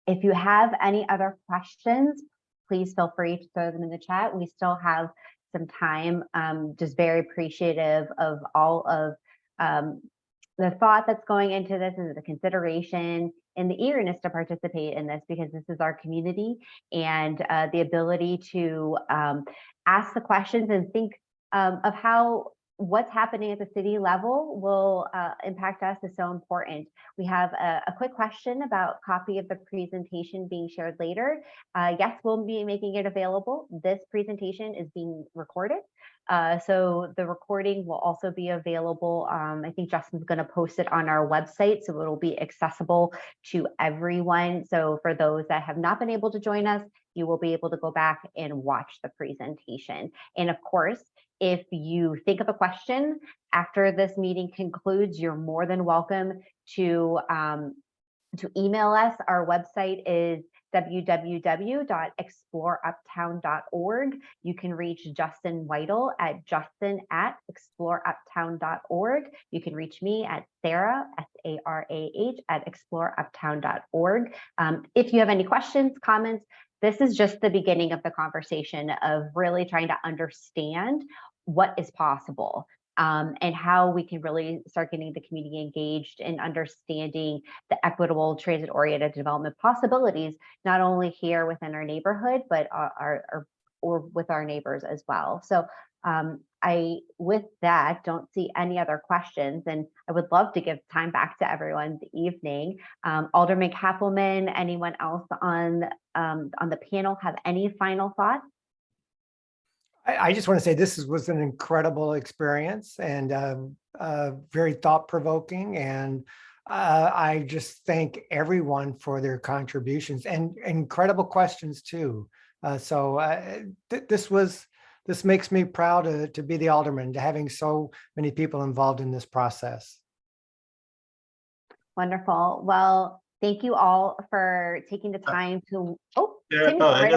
If you have any other questions, please feel free to throw them in the chat. We still have some time. Just very appreciative of all of the thought that's going into this and the consideration and the eagerness to participate in this, because this is our community, and the ability to ask the questions and think of how what's happening at the city level will impact us is so important. We have a quick question about copy of the presentation being shared later. Yes, we'll be making it available. This presentation is being recorded. So the recording will also be available. I think Justin's going to post it on our website, so it'll be accessible to everyone. So for those that have not been able to join us, you will be able to go back and watch the presentation. And of course, if you think of a question after this meeting concludes, you're more than welcome to email us. Our website is www.exploreuptown.org. You can reach Justin Weidel at justin@exploreuptown.org. You can reach me at Sarah, SARAH, at exploreuptown.org. If you have any questions, comments, this is just the beginning of the conversation of really trying to understand what is possible. And how we can really start getting the community engaged in understanding the equitable transit-oriented development possibilities, not only here within our neighborhood, but or with our neighbors as well. So with that, don't see any other questions, and I would love to give time back to everyone this evening. Alderman Kappelman, anyone else on the panel have any final thoughts? I just want to say this was an incredible experience and very thought-provoking. And I just thank everyone for their contributions and incredible questions too. This makes me proud to be the alderman, to having so many people involved in this process. Wonderful. Well, thank you all for taking the time to. Oh, yeah, Timmy, I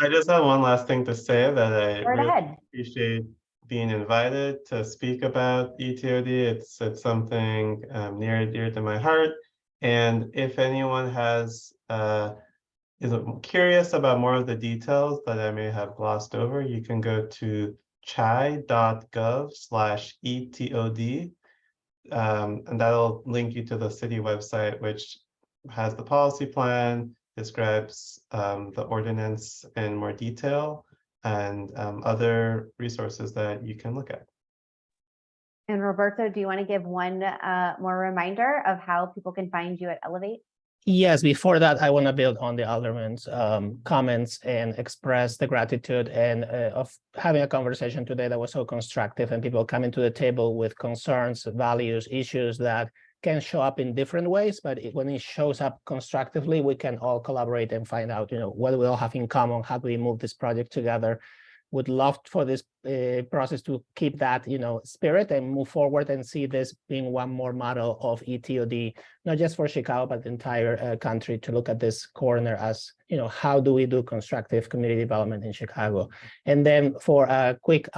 just had one last thing to say, that I really appreciate being invited to speak about eTOD. It's something near and dear to my heart. And if anyone is curious about more of the details that I may have glossed over, you can go to chai.gov/eTOD. And that'll link you to the city website, which has the policy plan, describes the ordinance in more detail, and other resources that you can look at. And Roberto, do you want to give one more reminder of how people can find you at Elevate? Yes, before that, I want to build on the alderman's comments and express the gratitude and of having a conversation today that was so constructive and people coming to the table with concerns, values, issues that can show up in different ways, but when it shows up constructively, we can all collaborate and find out, what we all have in common, how do we move this project together. Would love for this process to keep that, spirit and move forward and see this being one more model of eTOD, not just for Chicago, but the entire country, to look at this corner as, how do we do constructive community development in Chicago? And then for a quick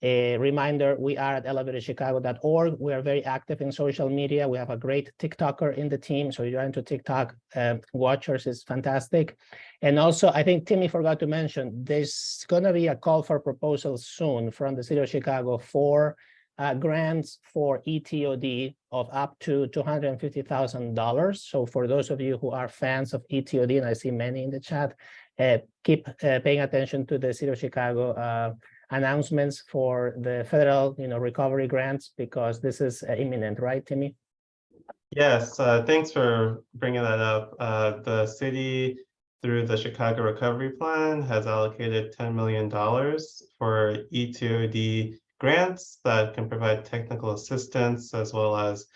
a reminder, we are at elevatorchicago.org. We are very active in social media. We have a great TikToker in the team. So you're into TikTok watchers is fantastic. And also, I think Timmy forgot to mention, there's going to be a call for proposals soon from the city of Chicago for grants for eTOD of up to $250,000. So for those of you who are fans of eTOD, and I see many in the chat, keep paying attention to the city of Chicago announcements for the federal, recovery grants, because this is imminent, right, Timmy? Yes, thanks for bringing that up. The city, through the Chicago Recovery Plan, has allocated $10 million for eTOD grants that can provide technical assistance as well as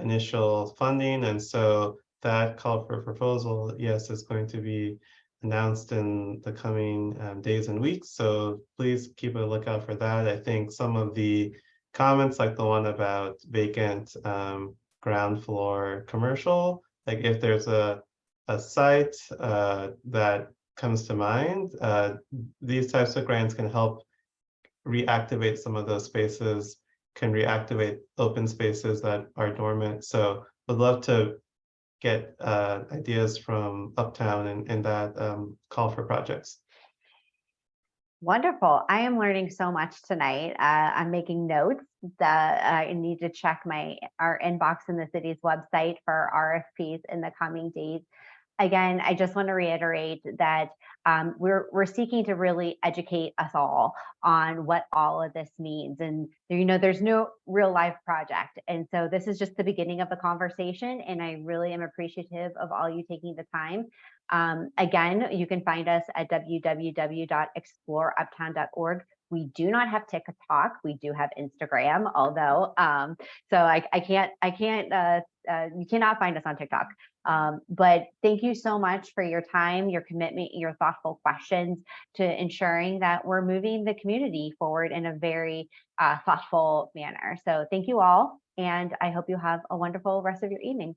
initial funding. And so that call for proposal, yes, is going to be announced in the coming days and weeks. So please keep a lookout for that. I think some of the comments, like the one about vacant ground floor commercial, like if there's a site that comes to mind, these types of grants can help reactivate some of those spaces, can reactivate open spaces that are dormant. So would love to get ideas from Uptown and that call for projects. Wonderful. I am learning so much tonight. I'm making notes that I need to check our inbox in the city's website for RFPs in the coming days. Again, I just want to reiterate that we're seeking to really educate us all on what all of this means. And there's no real life project. And so this is just the beginning of the conversation. And I really am appreciative of all you taking the time. Again, you can find us at www.exploreuptown.org. We do not have TikTok. We do have Instagram, although so you cannot find us on TikTok. But thank you so much for your time, your commitment, your thoughtful questions to ensuring that we're moving the community forward in a very thoughtful manner. So thank you all, and I hope you have a wonderful rest of your evening.